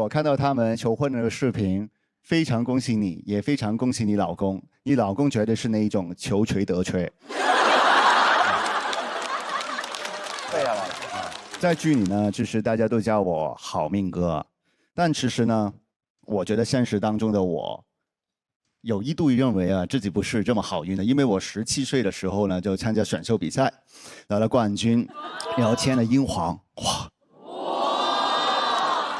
我看到他们求婚的视频，非常恭喜你，也非常恭喜你老公。你老公绝对是那一种求锤得锤。背下来了。在剧里呢，其实大家都叫我好命哥，但其实呢，我觉得现实当中的我，有一度认为啊自己不是这么好运的，因为我17岁的时候呢就参加选秀比赛，拿了冠军，然后签了英皇，哇！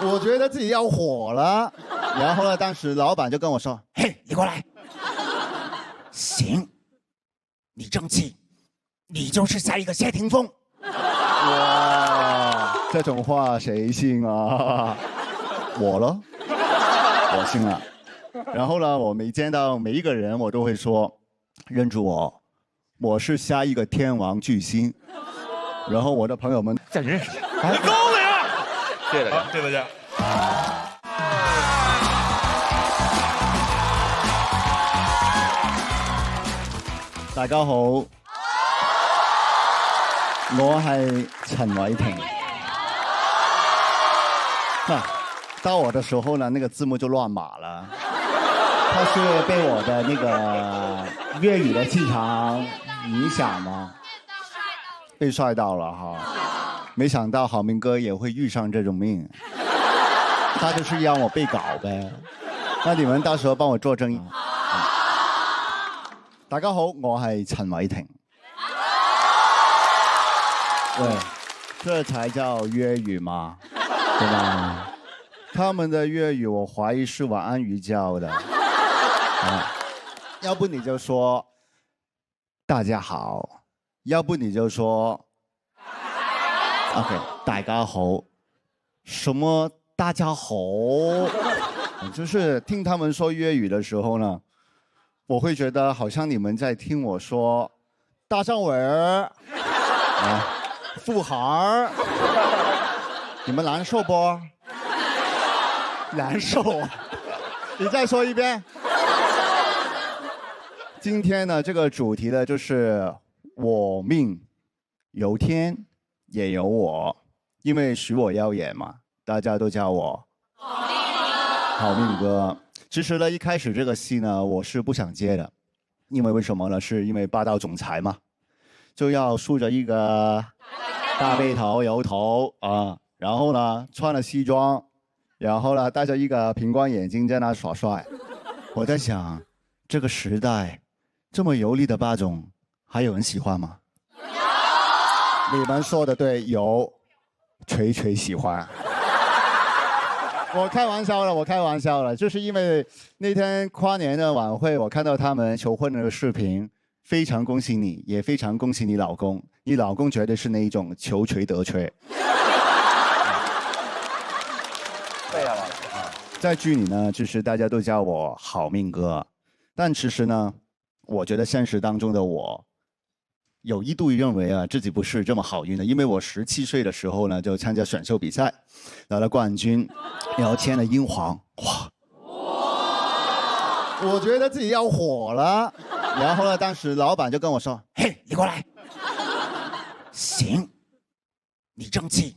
我觉得自己要火了，然后呢，当时老板就跟我说：“嘿，你过来，行，你争气，你就是下一个谢霆锋。”哇，这种话谁信啊？我了，我信了。然后呢，我每见到每一个人，我都会说：“认住我，我是下一个天王巨星。”然后我的朋友们，这认识，高明，谢谢大家，谢谢大家。大家好，我係陳偉霆。到我的時候呢，那個字幕就亂碼了。他是被我的那個粵語的氣場影響嗎？被帥到了哈！沒想到好明哥也會遇上這種命，他就是讓我被搞唄。那你們到時候幫我作證。大家好，我係陳偉霆。喂，這才叫粵語嘛，對吧？他們的粵語我懷疑是晚安魚教的。要不你就說大家好，要不你就說 OK 大家好，什麼大家好？就是聽他們說粵語的時候呢，我會覺得好像你們在聽我說大張偉兒富孩兒，你們難受不？難受，你再說一遍。今天呢，這個主題呢，就是我命由天也由我，因為許我耀眼嘛，大家都叫我好命哥。其實呢，一開始這個戲呢，我是不想接的，因為為什麼呢？是因為霸道總裁嘛，就要梳着一個大背頭油頭啊，然後呢穿了西裝，然後呢戴着一個平光眼鏡在那耍帥。我在想，這個時代這麼油膩的霸總，還有人喜歡嗎？你們說的對，有，錘錘喜歡。我開玩笑了，我開玩笑了，就是因為那天跨年的晚會，我看到他們求婚的視頻，非常恭喜你，也非常恭喜你老公。你老公絕對是那一種求錘得錘。背下來了。在劇裡呢，其實大家都叫我好命哥，但其實呢，我覺得現實當中的我，有一度認為啊自己不是這麼好運的，因為我17歲的時候呢就參加選秀比賽，拿了冠軍，然後簽了英皇，哇！我覺得自己要火了，然後呢，當時老闆就跟我說：“嘿，你過來，行，你爭氣，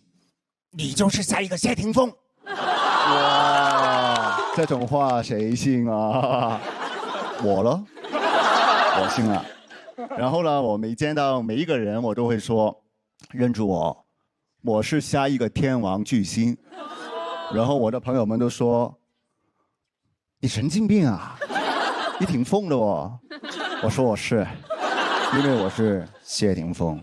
你就是下一個謝霆鋒。”哇，這種話誰信啊？我了，我信了。然後呢，我每見到每一個人，我都會說：“認住我，我是下一個天王巨星。”然後我的朋友們都說：“你神經病啊，你挺瘋的哦。”我說我是，因為我是謝霆鋒。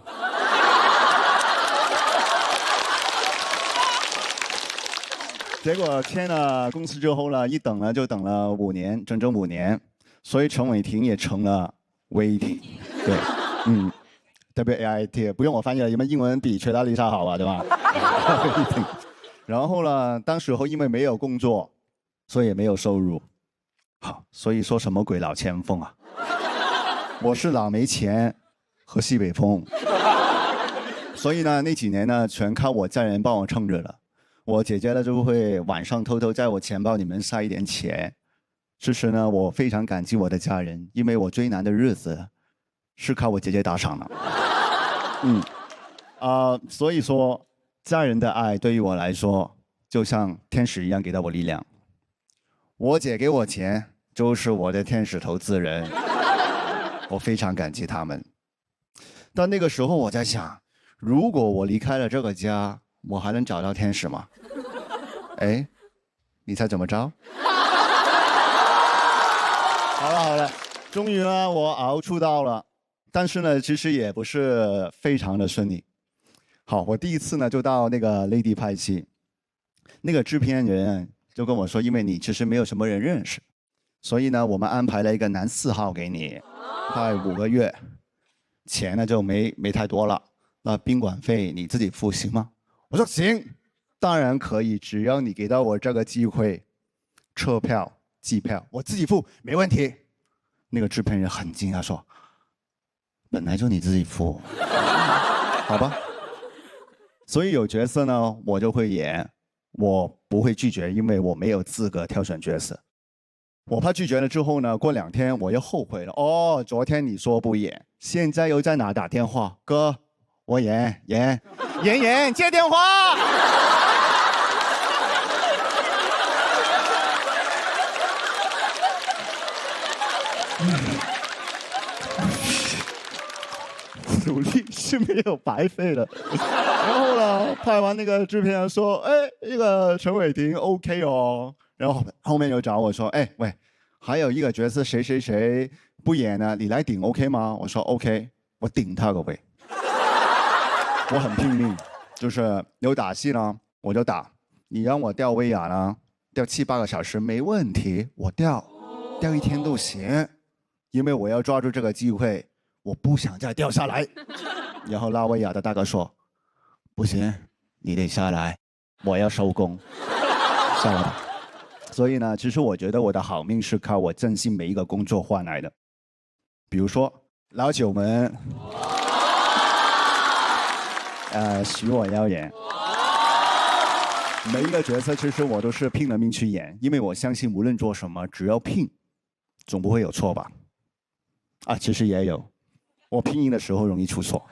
結果簽了公司之後呢，一等呢就等了5年，整整5年，所以陳偉霆也成了威霆。對，WAIT 不用我翻譯了，因為英文比崔大麗莎好吧，對吧？然後呢，當時候因為沒有工作，所以也沒有收入。好，所以說什麼鬼老前鋒啊？我是老沒錢和西北風。所以呢，那幾年呢，全靠我家人幫我撐着了。我姐姐呢就會晚上偷偷在我錢包裡面塞一點錢。其實呢，我非常感激我的家人，因為我最難的日子是靠我姐姐打賞的。所以說家人的愛對於我來說就像天使一样给到我力量。我姐给我钱，就是我的天使投资人，我非常感激他们。但那个时候我在想，如果我离开了这个家，我还能找到天使吗？哎，你猜怎么着？好了，终于呢，我熬出道了，但是呢，其实也不是非常的顺利。好，我第一次呢就到那个内地拍戏，那个制片人就跟我说，因为你其实没有什么人认识，所以呢，我们安排了一个男4号给你，拍5个月，钱呢就没太多了，那宾馆费你自己付行吗？我说行，当然可以，只要你给到我这个机会，车票、机票我自己付，没问题。那个制片人很惊讶说：“本来就你自己付，好吧？”所以有角色呢，我就会演，我不会拒绝，因为我没有资格挑选角色。我怕拒绝了之后呢，过2天我又后悔了。哦，昨天你说不演，现在又在哪打电话？哥，我演，接电话。努力是没有白费的。然后呢，拍完那个制片人说：“哎，那个陈伟霆 OK 哦。”然后后面又找我说：“哎，喂，还有一个角色谁谁谁不演呢，你来顶 OK 吗？”我说 OK， 我顶他个位。我很拼命，就是有打戏呢我就打，你让我吊威亚呢，吊7、8个小时没问题，我吊1天都行，因为我要抓住这个机会。我不想再掉下来。然后拉维亚的大哥说：“不行，你得下来，我要收工。”下来吧。所以呢，其实我觉得我的好命是靠我珍惜每一个工作换来的。比如说老九门，许我耀眼，每一个角色其实我都是拼了命去演，因为我相信无论做什么，只要拼，总不会有错吧？啊，其实也有。我拼音的时候容易出错。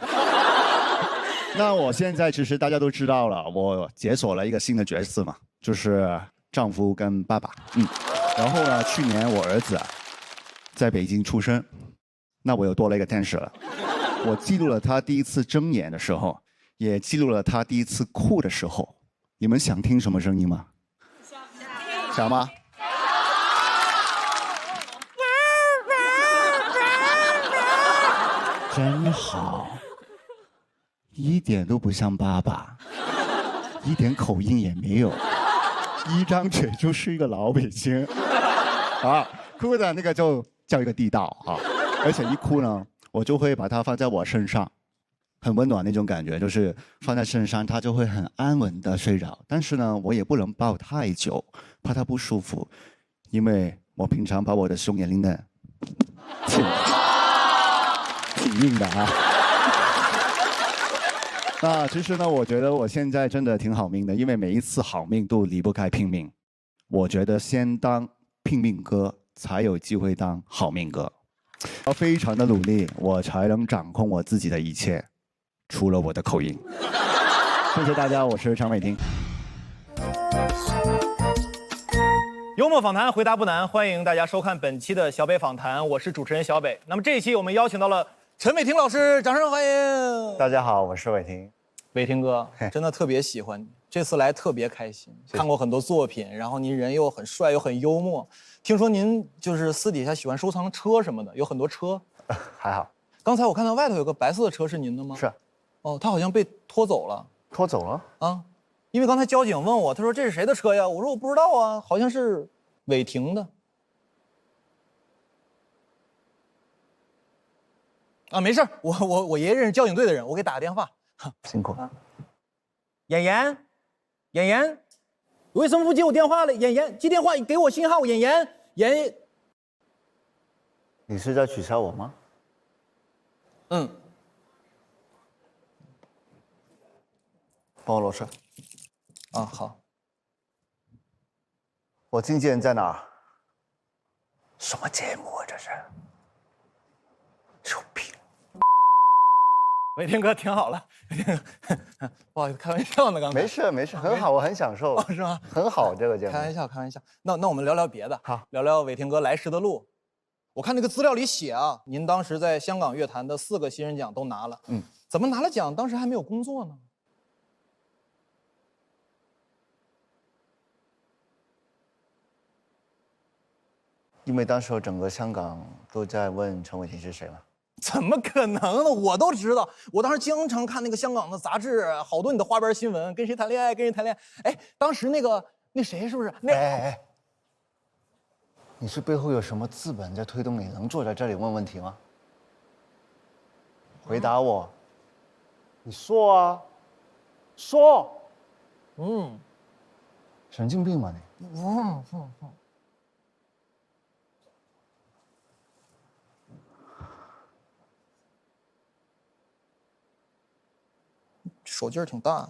那我现在其实大家都知道了，我解锁了一个新的角色嘛，就是丈夫跟爸爸。然后呢，去年我儿子在北京出生，那我又多了一个天使了。我记录了他第一次睁眼的时候，也记录了他第一次哭的时候。你们想听什么声音吗？想吗？真好，一点都不像爸爸，一点口音也没有，一张嘴就是一个老北京。啊，哭的那个就叫一个地道啊！而且一哭呢，我就会把它放在我身上，很温暖那种感觉，就是放在身上，他就会很安稳的睡着。但是呢，我也不能抱太久，怕他不舒服，因为我平常把我的胸也拎得挺硬的啊。那其实呢，我觉得我现在真的挺好命的，因为每一次好命都离不开拼命。我觉得先当拼命哥，才有机会当好命哥。要非常的努力，我才能掌控我自己的一切，除了我的口音。谢谢大家，我是常伟霆。幽默访谈，回答不难，欢迎大家收看本期的小北访谈，我是主持人小北。那么这一期我们邀请到了陈伟霆老师，掌声欢迎！大家好，我是伟霆。伟霆哥，真的特别喜欢你，这次来特别开心，看过很多作品，然后您人又很帅又很幽默，听说您就是私底下喜欢收藏车什么的，有很多车。还好。刚才我看到外头有个白色的车，是您的吗？是。哦，他好像被拖走了。拖走了？啊，因为刚才交警问我，他说这是谁的车呀？我说我不知道啊，好像是伟霆的。啊，没事，我爷爷认识交警队的人，我给打个电话。辛苦。妍妍，妍妍，为什么不接我电话了？妍妍，接电话，给我信号。妍妍，妍，你是在取笑我吗？嗯。帮我落车。啊，好。我经纪人在哪儿？什么节目啊这是？有病！伟霆哥挺好了，伟霆哥，不好意思，开玩笑呢，刚才。没事没事，很好，我很享受，是吗？很好这个节目。开玩笑，开玩笑。那我们聊聊别的，好，聊聊伟霆哥来时的路。我看那个资料里写啊，您当时在香港乐坛的4个新人奖都拿了，怎么拿了奖，当时还没有工作呢？因为当时整个香港都在问陈伟霆是谁嘛。怎么可能呢？我都知道，我当时经常看那个香港的杂志，好多你的花边新闻，跟谁谈恋爱，跟谁谈恋爱。哎，当时那谁是不是？哎，你是背后有什么资本在推动你能坐在这里问问题吗？回答我，你说啊，说。神经病吗你？手劲儿挺大。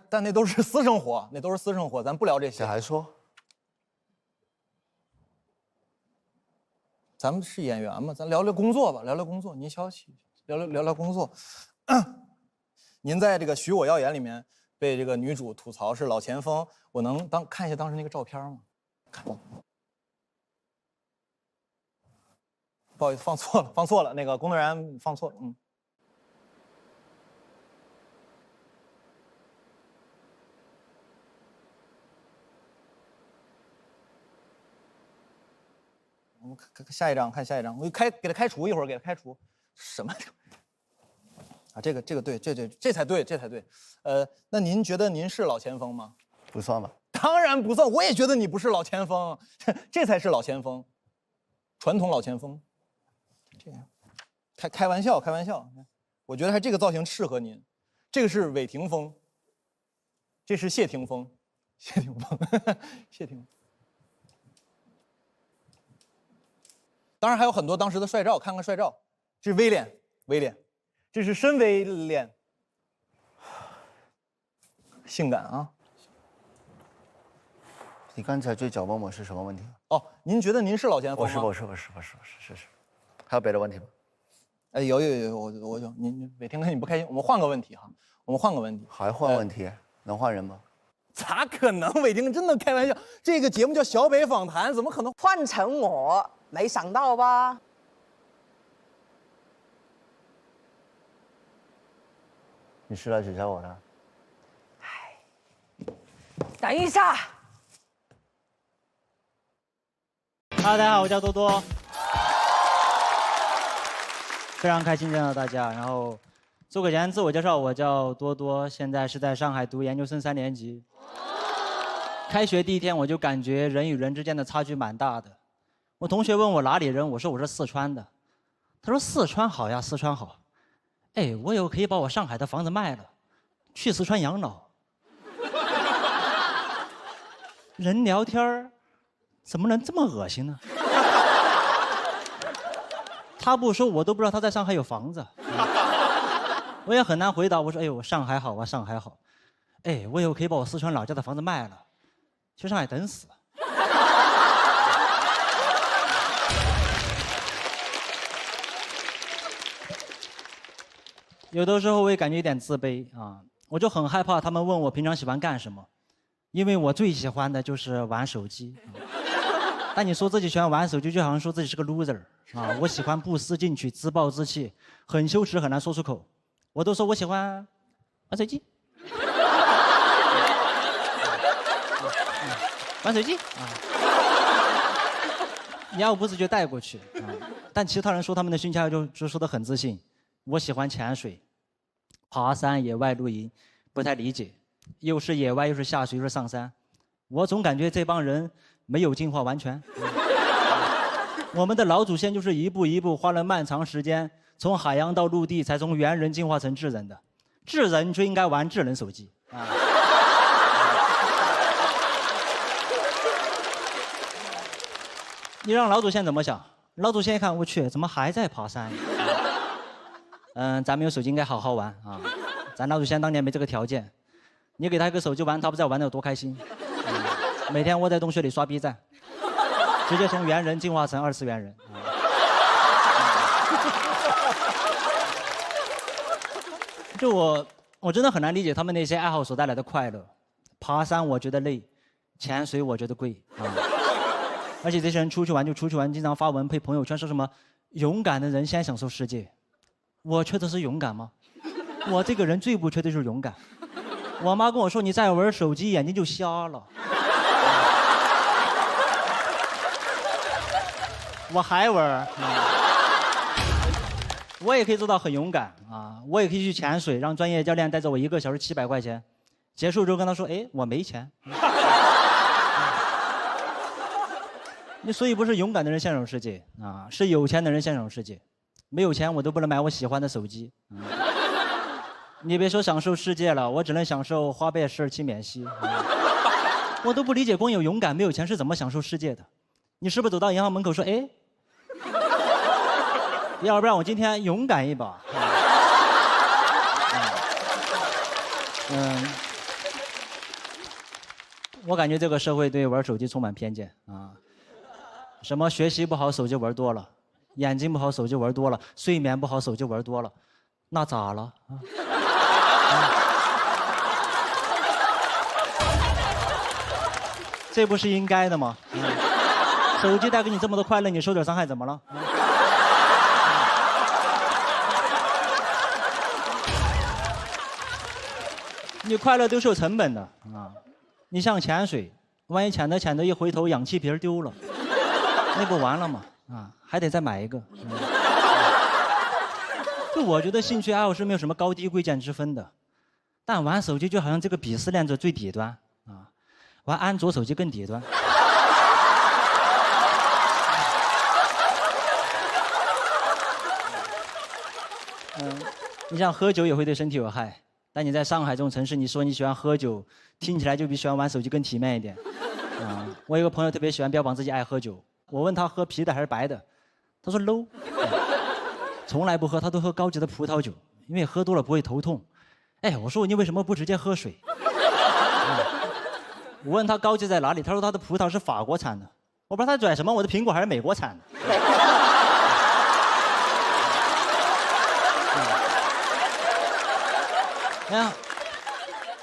但那都是私生活，那都是私生活，咱不聊这些。这还说？咱们是演员嘛，咱聊聊工作吧，聊聊工作。您消息，聊聊工作。您在这个《许我耀眼》里面被这个女主吐槽是老前锋，我能看一下当时那个照片吗？看。不好意思，放错了，那个工作人员放错了，我们看下一张，看下一张，我给他开除一会儿，给他开除。什么？啊，这个对，这才对，这才对。那您觉得您是老前锋吗？不算吧。当然不算，我也觉得你不是老前锋，这才是老前锋，传统老前锋。这样，开玩笑，开玩笑。我觉得还这个造型适合您。这个是韦霆锋，这是谢霆锋，谢霆锋，谢霆锋。当然还有很多当时的帅照，看看帅照。这是威廉，这是深威廉，性感啊。你刚才追脚问我是什么问题？哦，您觉得您是老前锋吗？我是。还有别的问题吗？哎，有，我有。您伟霆哥，你不开心？我们换个问题哈，我们换个问题。还换问题？能换人吗？咋可能？伟霆真的开玩笑，这个节目叫小北访谈，怎么可能换成我？没想到吧？你是来取消我的？等一下。大家好，我叫多多，非常开心见到大家。然后做个简单自我介绍，我叫多多，现在是在上海读研究生3年级。开学第一天我就感觉人与人之间的差距蛮大的。我同学问我哪里人，我说我是四川的。他说四川好呀，四川好。哎，我以后可以把我上海的房子卖了，去四川养老。人聊天怎么能这么恶心呢？他不说，我都不知道他在上海有房子。我也很难回答。我说：“哎呦，上海好啊，上海好。哎，我以后可以把我四川老家的房子卖了，去上海等死。”有的时候我也感觉有点自卑啊，我就很害怕他们问我平常喜欢干什么，因为我最喜欢的就是玩手机。但你说自己喜欢玩手机，就好像说自己是个 loser 啊！我喜欢不思进取、自暴自弃，很羞耻，很难说出口。我都说我喜欢玩手机，玩手机啊！你要不自觉带过去啊！但其他人说他们的兴趣爱好就说得很自信。我喜欢潜水、爬山、野外露营，不太理解，又是野外又是下水又是上山，我总感觉这帮人没有进化完全。我们的老祖先就是一步一步花了漫长时间，从海洋到陆地，才从猿人进化成智人的。智人就应该玩智能手机啊！你让老祖先怎么想？老祖先一看，我去，怎么还在爬山？咱没有手机应该好好玩啊！咱老祖先当年没这个条件，你给他一个手机玩，他不知道玩得有多开心。每天窝在洞穴里刷 B 站。直接从猿人进化成二次元人。就我真的很难理解他们那些爱好所带来的快乐。爬山我觉得累，潜水我觉得贵啊。而且这些人出去玩就出去玩，经常发文配朋友圈说什么勇敢的人先享受世界。我缺的是勇敢吗？我这个人最不缺的就是勇敢。我妈跟我说你再玩手机眼睛就瞎了。我还玩我也可以做到很勇敢啊！我也可以去潜水，让专业教练带着我1个小时700块钱，结束之后跟他说：“哎，我没钱。”你所以不是勇敢的人先享受世界啊，是有钱的人先享受世界。没有钱我都不能买我喜欢的手机。你别说享受世界了，我只能享受花呗10期免息。我都不理解，光有勇敢没有钱是怎么享受世界的？你是不是走到银行门口说：“哎？”要不然我今天勇敢一把。我感觉这个社会对玩手机充满偏见啊！什么学习不好手机玩多了，眼睛不好手机玩多了，睡眠不好手机玩多了，那咋了啊？这不是应该的吗？手机带给你这么多快乐，你受点伤害怎么了？你快乐都是有成本的啊！你像潜水，万一潜着一回头氧气瓶丢了，那不完了吗？啊，还得再买一个。就我觉得兴趣爱好是没有什么高低贵贱之分的，但玩手机就好像这个鄙视链的最底端啊，玩安卓手机更底端。你像喝酒也会对身体有害。但你在上海这种城市，你说你喜欢喝酒，听起来就比喜欢玩手机更体面一点。我有个朋友特别喜欢标榜自己爱喝酒，我问他喝啤的还是白的，他说 low，从来不喝，他都喝高级的葡萄酒，因为喝多了不会头痛。哎，我说你为什么不直接喝水？我问他高级在哪里，他说他的葡萄是法国产的。我不知道他拽什么，我的苹果还是美国产的。哎呀，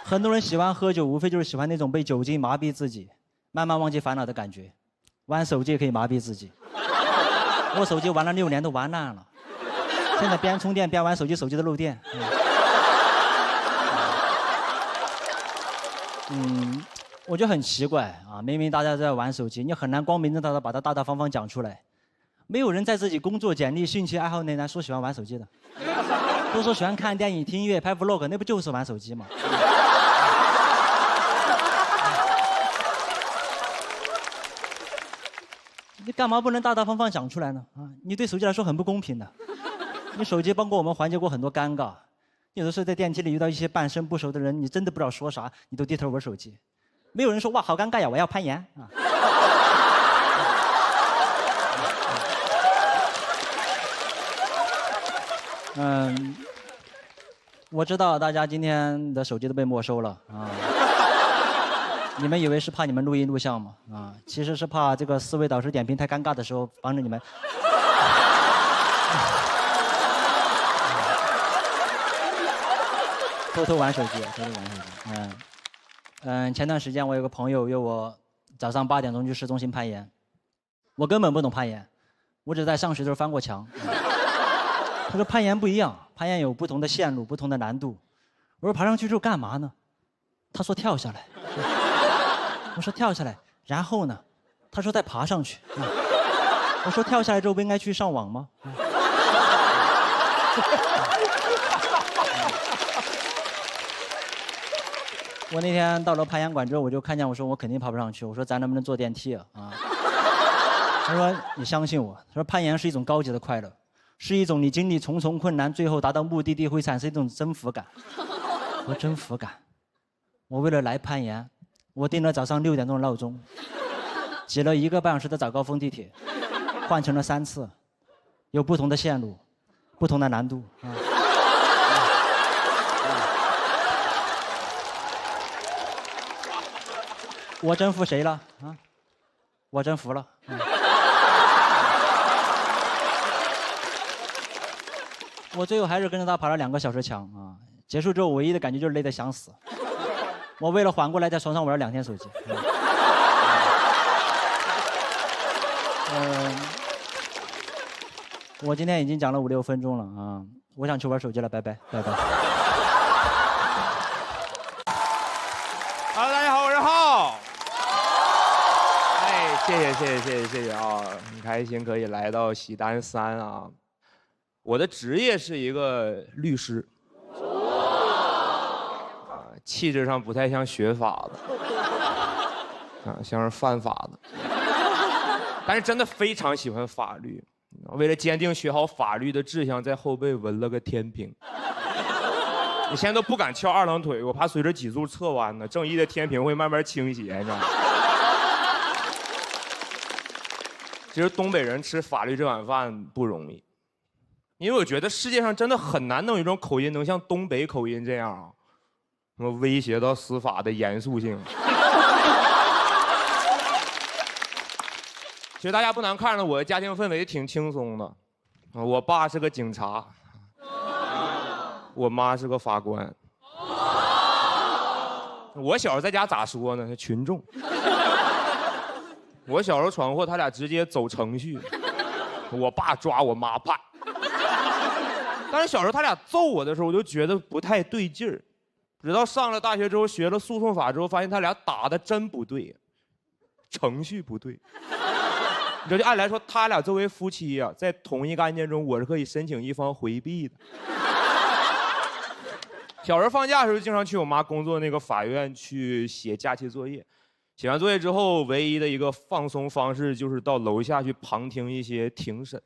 很多人喜欢喝酒，无非就是喜欢那种被酒精麻痹自己，慢慢忘记烦恼的感觉。玩手机也可以麻痹自己。我手机玩了6年都玩烂了，现在边充电边玩手机，手机都漏电。我觉得很奇怪啊，明明大家都在玩手机，你很难光明正大的把它大大方方讲出来。没有人在自己工作简历、兴趣爱好内栏说喜欢玩手机的。都说喜欢看电影、听音乐、拍 vlog， 那不就是玩手机吗？你干嘛不能大大方方讲出来呢？啊，你对手机来说很不公平的。你手机帮过我们缓解过很多尴尬，有的时候在电梯里遇到一些半生不熟的人，你真的不知道说啥，你都低头玩手机。没有人说哇好尴尬呀，我要攀岩啊。我知道大家今天的手机都被没收了啊！你们以为是怕你们录音录像吗？啊，其实是怕这个思维导师点评太尴尬的时候，帮着你们。偷偷玩手机，偷偷玩手机。前段时间我有个朋友约我早上8点钟去市中心攀岩，我根本不懂攀岩，我只在上学的时候翻过墙。他说攀岩不一样，攀岩有不同的线路、不同的难度。我说爬上去之后干嘛呢？他说跳下来。我说跳下来，然后呢？他说再爬上去。我说跳下来之后不应该去上网吗？我那天到了攀岩馆之后，我就看见我说我肯定爬不上去。我说咱能不能坐电梯啊？他说你相信我。他说攀岩是一种高级的快乐。是一种你经历重重困难，最后达到目的地会产生一种征服感。我说征服感，我为了来攀岩，我定了早上6点钟的闹钟，挤了1个半小时的早高峰地铁，换成了3次，有不同的线路，不同的难度。我征服谁了啊？我征服了。我最后还是跟着他跑了2个小时墙啊！结束之后，唯一的感觉就是累得想死。我为了缓过来，在床上玩了2天手机。我今天已经讲了5、6分钟了啊！我想去玩手机了，拜拜，拜拜。大家好，我是浩。哎，谢谢啊，很开心可以来到喜丹3啊。我的职业是一个律师，气质上不太像学法的，像是犯法的，但是真的非常喜欢法律。为了坚定学好法律的志向，在后背纹了个天平。你现在都不敢翘2郎腿，我怕随着脊柱侧弯呢，正义的天平会慢慢倾斜，你知道吗？其实东北人吃法律这碗饭不容易，因为我觉得世界上真的很难能有一种口音能像东北口音这样啊，什么威胁到司法的严肃性。其实大家不难看着我的家庭氛围挺轻松的，我爸是个警察，我妈是个法官。我小时候在家咋说呢？群众。我小时候闯祸，他俩直接走程序，我爸抓我妈判。但是小时候他俩揍我的时候，我就觉得不太对劲儿。直到上了大学之后，学了诉讼法之后，发现他俩打的真不对，程序不对。你知道，就按来说，他俩作为夫妻呀，在同一个案件中，我是可以申请一方回避的。小时候放假的时候，经常去我妈工作那个法院去写假期作业。写完作业之后，唯一的一个放松方式就是到楼下去旁听一些庭审。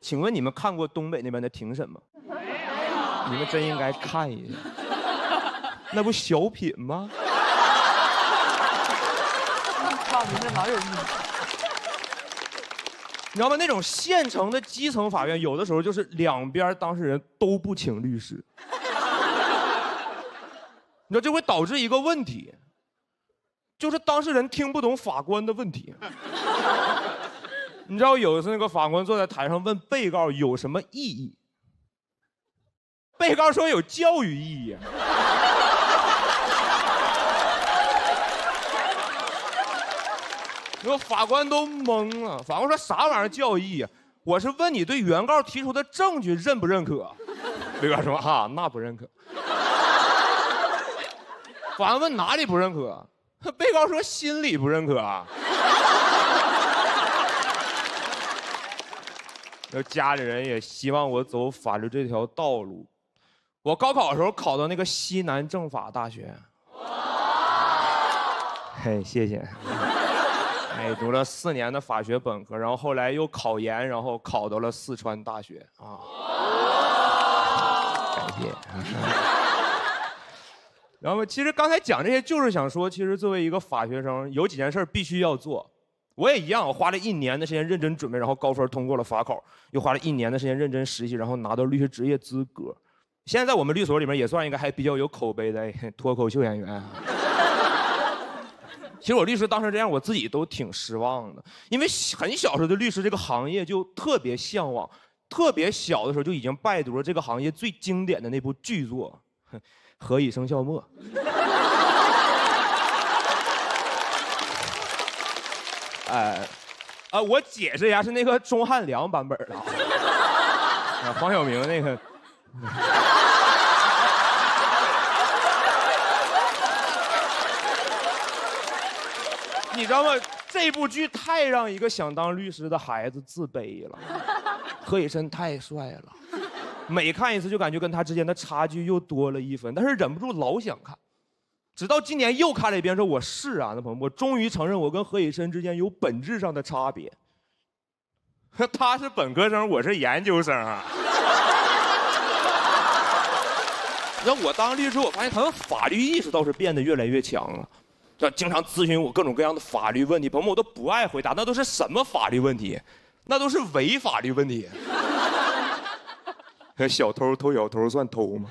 请问你们看过东北那边的庭审吗？你们真应该看一下，那不小品吗？靠，你这哪有意思？你知道吗？那种县城的基层法院，有的时候就是两边当事人都不请律师，你知道这会导致一个问题，就是当事人听不懂法官的问题。你知道有一次那个法官坐在台上问被告有什么意义，被告说有教育意义。那法官都懵了，法官说啥玩意儿教义啊？我是问你对原告提出的证据认不认可？被告说啊，那不认可。法官问哪里不认可？被告说心里不认可啊。家里人也希望我走法律这条道路。我高考的时候考到那个西南政法大学。嘿，谢谢。哎，读了4年的法学本科，然后后来又考研，然后考到了四川大学啊。感谢。然后其实刚才讲这些，就是想说，其实作为一个法学生，有几件事必须要做。我也一样，我花了1年的时间认真准备，然后高分通过了法考，又花了1年的时间认真实习，然后拿到律师执业资格。现在在我们律所里面也算一个还比较有口碑的脱口秀演员。其实我律师当时这样，我自己都挺失望的，因为很小时候对律师这个行业就特别向往，特别小的时候就已经拜读了这个行业最经典的那部巨作《何以笙箫默》。我解释一下，是那个钟汉良版本的，黄晓明那个。你知道吗？这部剧太让一个想当律师的孩子自卑了。何以琛太帅了，每看一次就感觉跟他之间的差距又多了1分，但是忍不住老想看。直到今年又看了一遍，说我是啊，那朋友，我终于承认我跟何以琛之间有本质上的差别。他是本科生，我是研究生啊。然后我当律师，我发现他们法律意识倒是变得越来越强了。经常咨询我各种各样的法律问题，朋友们我都不爱回答，那都是什么法律问题？那都是违法律问题。小偷偷小偷算偷吗？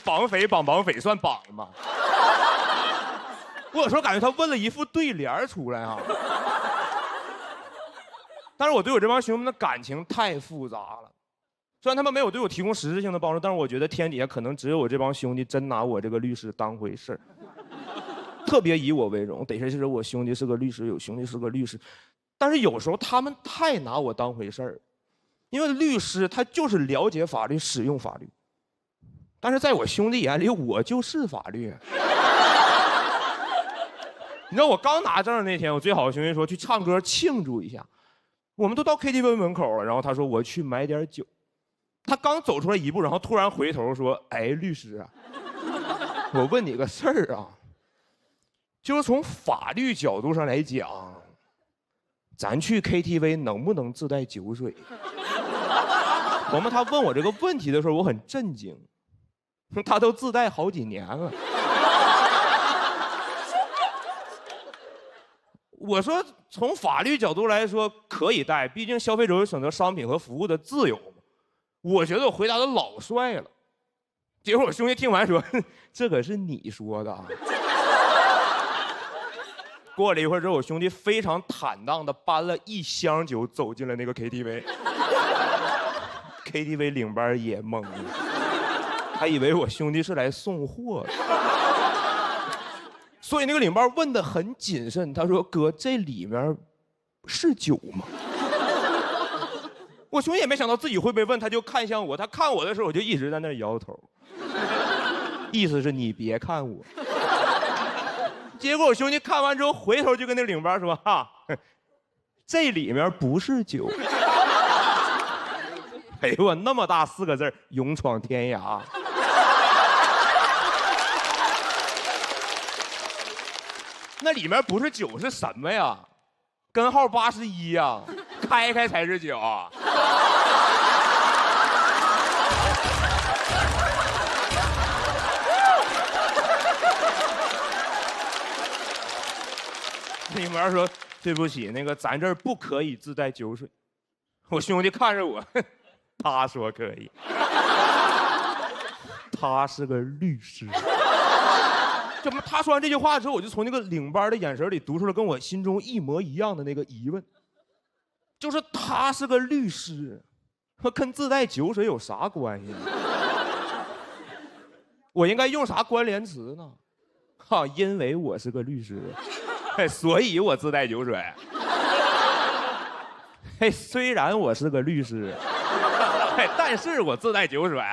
绑匪绑绑匪算绑吗？我有时候感觉他问了一副对联出来啊。但是我对我这帮兄弟们的感情太复杂了。虽然他们没有对我提供实质性的帮助，但是我觉得天底下可能只有我这帮兄弟真拿我这个律师当回事儿，特别以我为荣。得是我兄弟是个律师，有兄弟是个律师，但是有时候他们太拿我当回事儿，因为律师他就是了解法律、使用法律，但是在我兄弟眼里，我就是法律。你知道我刚拿证那天，我最好的兄弟说去唱歌庆祝一下，我们都到 KTV 门口了，然后他说我去买点酒。他刚走出来一步，然后突然回头说：“哎，律师啊，我问你个事儿啊，就是从法律角度上来讲，咱去 KTV 能不能自带酒水？”我们他问我这个问题的时候，我很震惊，他都自带好几年了。我说从法律角度来说可以带，毕竟消费者有选择商品和服务的自由。我觉得我回答的老帅了，结果我兄弟听完说：“这可是你说的啊。”过了一会儿之后，我兄弟非常坦荡的搬了一箱酒走进了那个 KTV。KTV 领班也懵了，还以为我兄弟是来送货的。所以那个领班问得很谨慎，他说：“哥，这里面是酒吗？”我兄弟也没想到自己会被问，他就看向我。他看我的时候，我就一直在那摇头，意思是你别看我。结果我兄弟看完之后，回头就跟那领班说：“哈，这里面不是酒。”哎呦我那么大4个字，勇闯天涯。那里面不是酒是什么呀？根号81呀，开开才是酒。领班说：“对不起，那个咱这儿不可以自带酒水。”我兄弟看着我，他说可以。他是个律师。怎么？他说完这句话之后，我就从那个领班的眼神里读出了跟我心中一模一样的那个疑问，就是他是个律师，跟自带酒水有啥关系？我应该用啥关联词呢？哈，因为我是个律师，所以我自带酒水。嘿，虽然我是个律师，但是我自带酒水。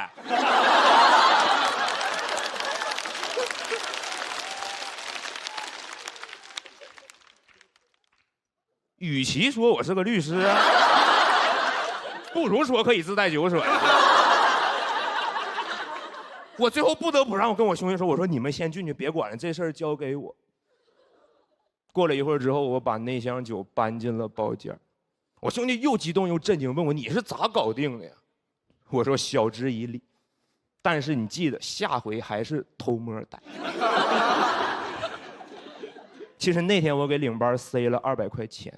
与其说我是个律师，不如说可以自带酒水。我最后不得不让我跟我兄弟说：“我说你们先进去，别管了，这事儿交给我。”过了一会儿之后，我把那箱酒搬进了包间。我兄弟又激动又震惊，问我：“你是咋搞定的呀？”我说：“晓之以理，但是你记得下回还是偷摸带。”其实那天我给领班塞了200块钱，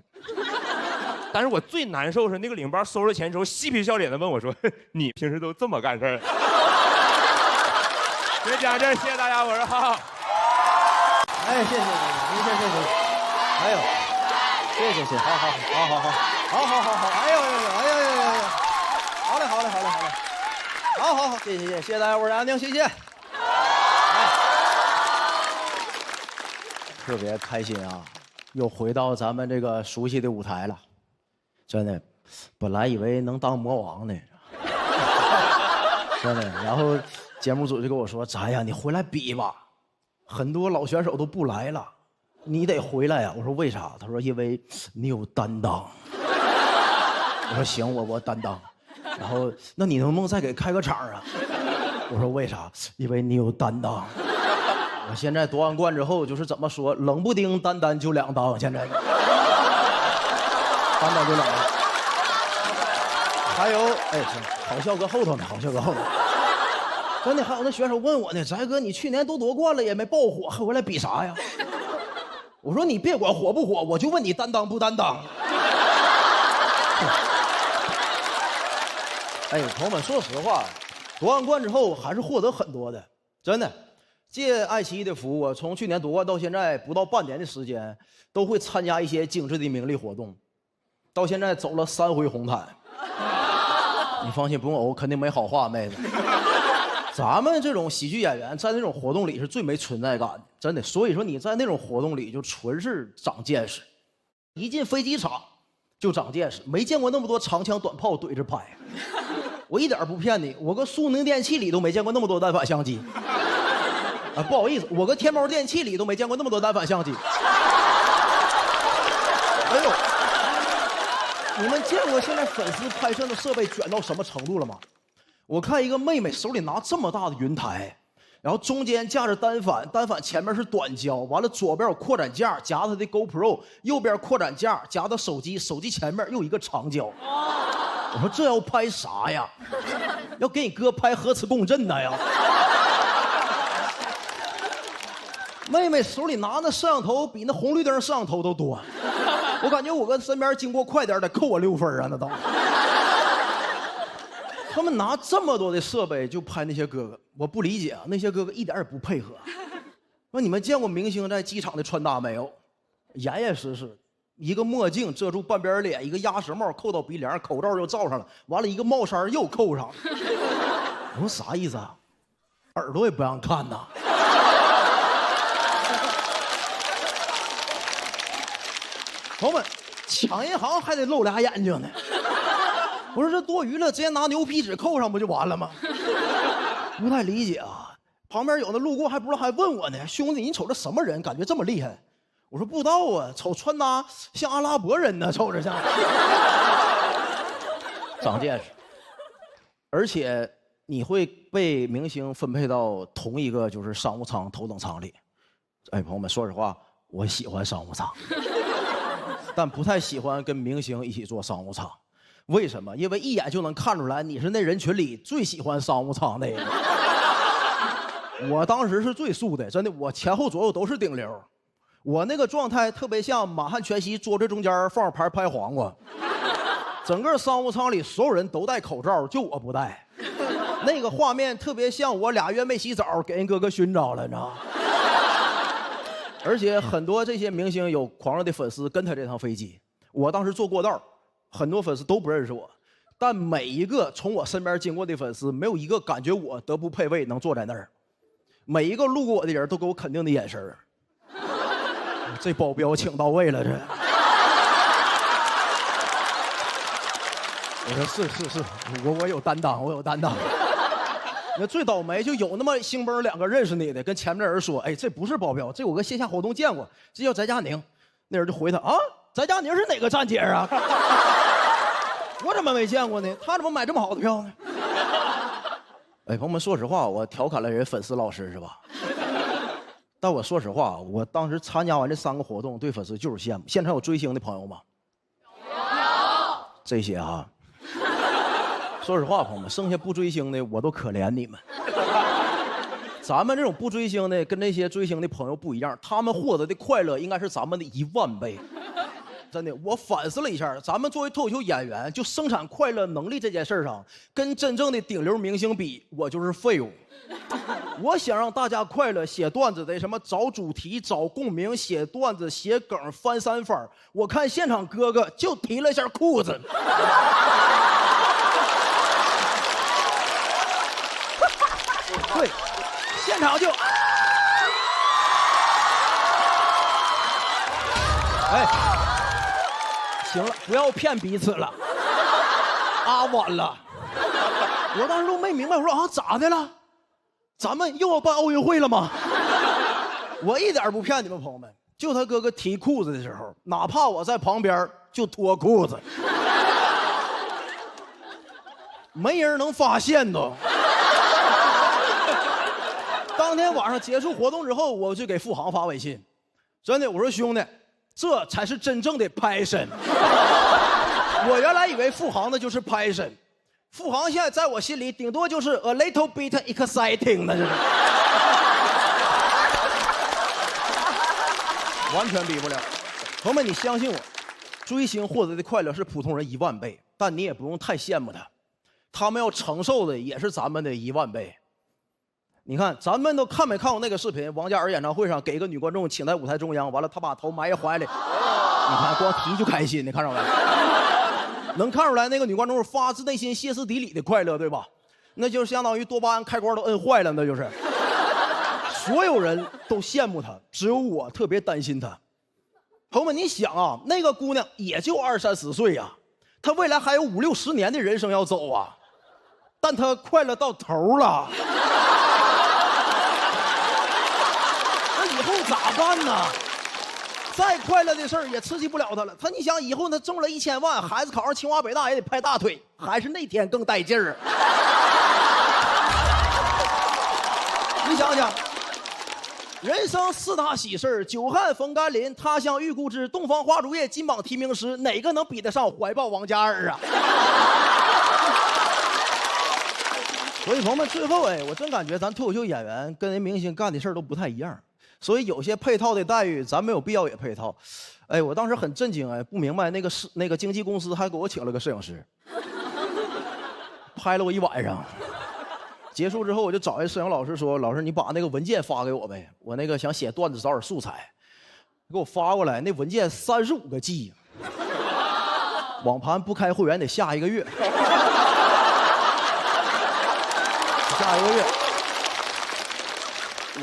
但是我最难受是那个领班收了钱之后，嬉皮笑脸的问我说：“你平时都这么干事儿？”别讲这，谢谢大家，我说好。哎，谢谢您，谢谢。哎呦，谢，好，哎呦，好嘞，好，谢谢大家，我是安定，谢谢。特别开心啊，又回到咱们这个熟悉的舞台了，真的，本来以为能当魔王呢，真的。然后节目组就跟我说：“咋呀，你回来比吧，很多老选手都不来了，你得回来呀。”我说：“为啥？”他说：“因为你有担当。”我说：“行，我担当。”然后那你能不能再给开个场啊？我说：“为啥？因为你有担当。”我现在夺完冠之后就是怎么说，冷不丁单就2当，现在单就2当。还有哎，好笑搁后头呢，真的还有那选手问我呢：“翟哥，你去年都夺冠了也没爆火，还回来比啥呀？”我说：“你别管火不火，我就问你担当不担当。”哎，朋友们，说实话，夺完冠之后还是获得很多的，真的。借爱奇艺的福，我从去年夺冠到现在不到半年的时间，都会参加一些精致的名利活动。到现在走了3回红毯。你放心，不用呕，肯定没好话，妹子。咱们这种喜剧演员在那种活动里是最没存在感的，真的。所以说你在那种活动里就纯是长见识，一进飞机场就长见识，没见过那么多长枪短炮怼着拍。我一点不骗你，我搁苏宁电器里都没见过那么多单反相机。啊，不好意思，我搁天猫电器里都没见过那么多单反相机。哎呦，你们见过现在粉丝拍摄的设备卷到什么程度了吗？我看一个妹妹手里拿这么大的云台，然后中间架着单反，单反前面是短焦，完了左边有扩展架夹她的 GoPro， 右边扩展架夹的手机，手机前面又一个长焦。我说这要拍啥呀？要给你哥拍核磁共振呢呀？妹妹手里拿的摄像头比那红绿灯摄像头都多，我感觉我跟身边经过快点得扣我6分啊，那都。他们拿这么多的设备就拍那些哥哥，我不理解啊，那些哥哥一点也不配合。那你们见过明星在机场的穿搭没有？严严实实，一个墨镜遮住半边脸，一个鸭舌帽扣到鼻梁，口罩又罩上了，完了一个帽衫又扣上。我说啥意思啊？耳朵也不让看呐。朋友们，抢银行还得露俩眼睛呢。我说这多余了，直接拿牛皮纸扣上不就完了吗？不太理解啊。旁边有的路过还不知道，还问我呢，兄弟，你瞅这什么人，感觉这么厉害？我说不知道啊，瞅穿搭像阿拉伯人呢，瞅着像。长见识。而且你会被明星分配到同一个就是商务舱头等舱里。哎，朋友们，说实话，我喜欢商务舱，但不太喜欢跟明星一起坐商务舱。为什么？因为一眼就能看出来你是那人群里最喜欢商务舱的人。我当时是最素的，真的，我前后左右都是顶流，我那个状态特别像满汉全席桌子中间放着盘拍黄瓜。整个商务舱里所有人都戴口罩，就我不戴。那个画面特别像我2月没洗澡给人哥哥熏着了，你知道吗？而且很多这些明星有狂热的粉丝跟他这趟飞机，我当时坐过道。很多粉丝都不认识我，但每一个从我身边经过的粉丝，没有一个感觉我德不配位能坐在那儿。每一个路过我的人都给我肯定的眼神。这保镖请到位了，这。我说是，我有担当，我有担当。那最倒霉就有那么兴崩2个认识你的，跟前面的人说，哎，这不是保镖，这我跟线下活动见过，这叫翟佳宁。那人就回他啊，翟佳宁是哪个站姐啊？我怎么没见过呢？他怎么买这么好的票呢？哎，朋友们，说实话，我调侃了人粉丝老师是吧？但我说实话，我当时参加完这3个活动，对粉丝就是羡慕。现场有追星的朋友吗？有。这些啊，说实话，朋友们，剩下不追星的我都可怜你们。咱们这种不追星的跟那些追星的朋友不一样，他们获得的快乐应该是咱们的10000倍。真的，我反思了一下，咱们作为脱口秀演员，就生产快乐能力这件事上，跟真正的顶流明星比，我就是废物。我想让大家快乐，写段子得什么找主题、找共鸣、写段子、写梗、翻3番。我看现场哥哥就提了一下裤子。对，现场就，哎。行了，不要骗彼此了，晚了。我当时都没明白，我说啊，咋的了？咱们又要办奥运会了吗？我一点不骗你们朋友们，就他哥哥提裤子的时候，哪怕我在旁边就脱裤子，没人能发现都。当天晚上结束活动之后，我就给付航发微信，真的，我说兄弟。这才是真正的 passion。我原来以为付航的就是 passion， 付航现在在我心里顶多就是 a little bit exciting 的，完全比不了。朋友们，你相信我，追星获得的快乐是普通人10000倍，但你也不用太羡慕他，他们要承受的也是咱们的10000倍。你看，咱们都看没看过那个视频？王嘉尔演唱会上给一个女观众请在舞台中央，完了他把头埋怀里，你看光提就开心，你看着没？能看出来那个女观众是发自内心、歇斯底里的快乐，对吧？那就相当于多巴胺开关都摁坏了，那就是。所有人都羡慕她，只有我特别担心她。朋友们，你想啊，那个姑娘也就20、30岁呀，她未来还有50、60年的人生要走啊，但她快乐到头了。那以后咋办呢？再快乐的事儿也刺激不了他了。你想以后他中了1000万，孩子考上清华北大也得拍大腿，还是那天更带劲儿。你想想，人生4大喜事久旱逢甘霖，他乡遇故知，洞房花烛夜，金榜题名时，哪个能比得上怀抱王嘉尔啊？所以朋友们，最后我真感觉咱脱口秀演员跟人明星干的事儿都不太一样。所以有些配套的待遇，咱没有必要也配套。我当时很震惊，不明白那个经纪公司还给我请了个摄影师，拍了我1晚上。结束之后，我就找一摄影老师说：“老师，你把那个文件发给我呗，我那个想写段子，找点素材。”给我发过来，那文件35个 G， 网盘不开会员得下1个月，下1个月。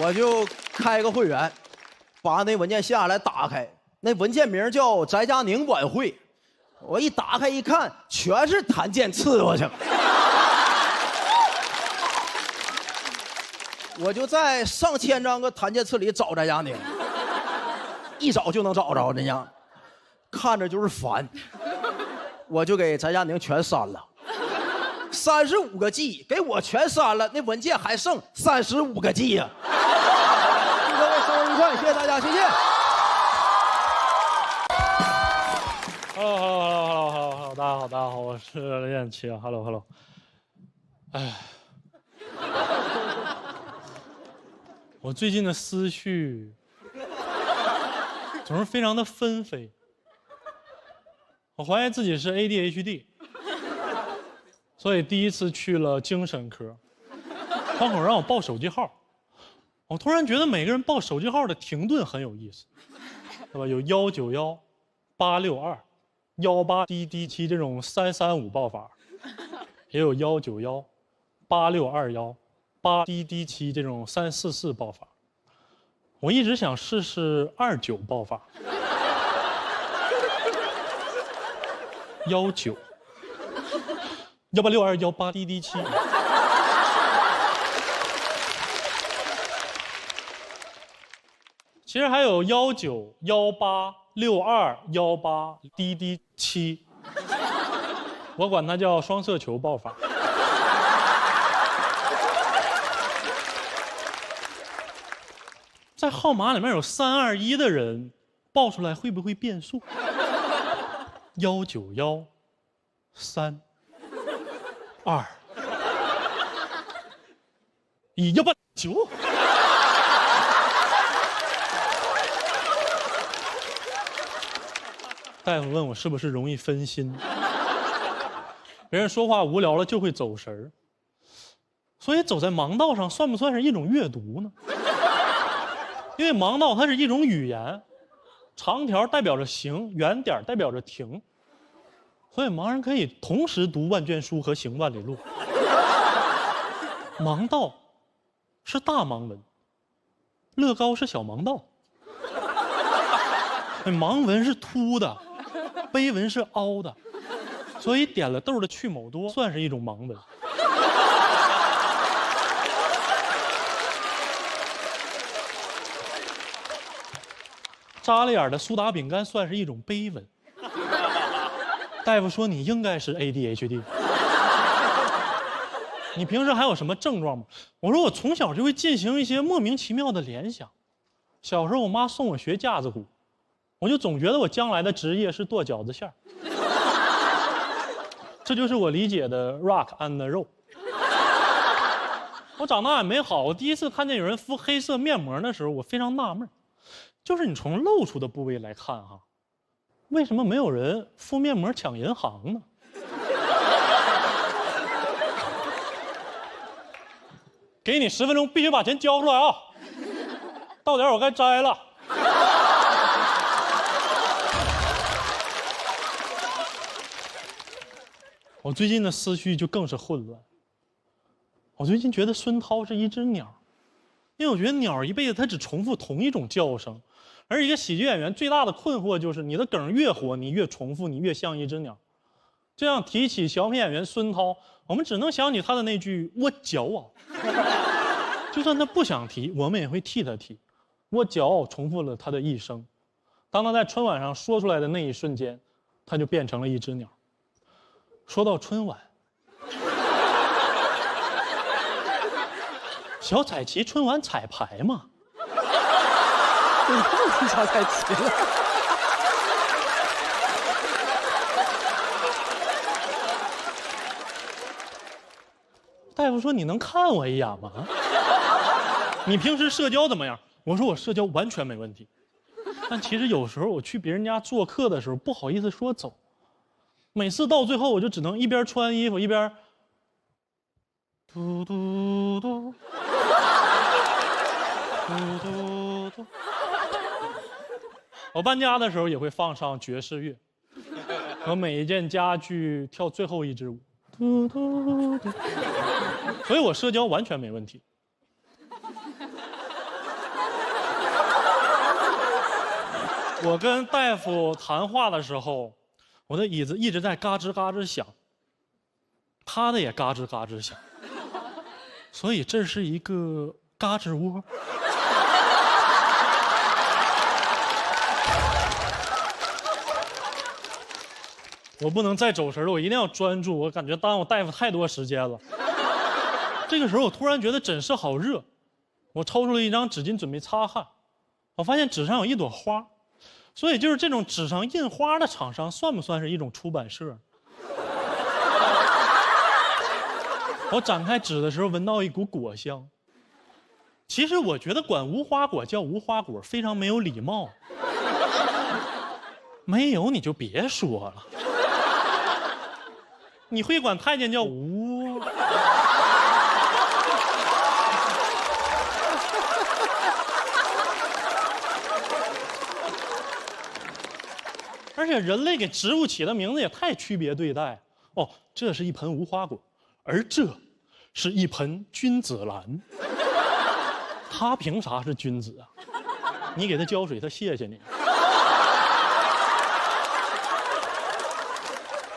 我就开个会员，把那文件下来打开，那文件名叫翟佳宁晚会。我一打开一看，全是谭健次，我去。我就在上千张个谭健次里找翟佳宁，一找就能找着，这样看着就是烦，我就给翟佳宁全删了。35个 G 给我全删了，那文件还剩35个 G 呀。祝各位生日愉快，谢谢大家，谢谢。Hello， 大家好，我是任彦奇啊 ，Hello。哎，我最近的思绪总是非常的纷飞，我怀疑自己是 ADHD。所以第一次去了精神科，窗口让我报手机号，我突然觉得每个人报手机号的停顿很有意思，对吧？有191、862、18滴滴7这种335报法，也有191、8621、8滴滴7这种344报法。我一直想试试29报法，19。1862118滴滴7，其实还有19186218滴滴7，我管它叫双色球报法。在号码里面有321的人，报出来会不会变数？191、3、2、1、189。大夫问我是不是容易分心，别人说话无聊了就会走神儿，所以走在盲道上算不算是一种阅读呢？因为盲道它是一种语言，长条代表着行，圆点代表着停。所以盲人可以同时读万卷书和行万里路。盲道是大盲文，乐高是小盲道。盲文是凸的，碑文是凹的，所以点了豆的去某多算是一种盲文。扎了眼的苏打饼干算是一种碑文。大夫说你应该是 ADHD。你平时还有什么症状吗？我说我从小就会进行一些莫名其妙的联想。小时候我妈送我学架子鼓，我就总觉得我将来的职业是剁饺子馅儿。这就是我理解的 rock and roll。我长大也没好，我第一次看见有人敷黑色面膜的时候，我非常纳闷，就是你从露出的部位来看哈，为什么没有人敷面膜抢银行呢？给你10分钟，必须把钱交出来啊！到点我该摘了。我最近的思绪就更是混乱。我最近觉得孙涛是一只鸟，因为我觉得鸟一辈子它只重复同一种叫声，而一个喜剧演员最大的困惑就是你的梗越火，你越重复，你越像一只鸟。这样提起小品演员孙涛，我们只能想起他的那句“我骄傲”。就算他不想提，我们也会替他提。我骄傲重复了他的一生。当他在春晚上说出来的那一瞬间，他就变成了一只鸟。说到春晚，小彩旗春晚彩排嘛，你又提小彩旗了。大夫说你能看我一眼吗？你平时社交怎么样？我说我社交完全没问题，但其实有时候我去别人家做客的时候不好意思说走，每次到最后我就只能一边穿衣服一边嘟嘟嘟嘟嘟嘟。我搬家的时候也会放上爵士乐，和每一件家具跳最后一支舞，嘟嘟嘟。所以我社交完全没问题。我跟大夫谈话的时候，我的椅子一直在嘎吱嘎吱响，他的也嘎吱嘎吱响，所以这是一个嘎吱窝。我不能再走神了，我一定要专注，我感觉耽误大夫太多时间了。这个时候我突然觉得诊室好热，我抽出了一张纸巾准备擦汗，我发现纸上有一朵花。所以就是这种纸上印花的厂商算不算是一种出版社？我展开纸的时候闻到一股果香。其实我觉得管无花果叫无花果非常没有礼貌。没有你就别说了。你会管太监叫无？而且人类给植物起的名字也太区别对待哦，这是一盆无花果，而这是一盆君子兰。他凭啥是君子啊？你给他浇水，他谢谢你。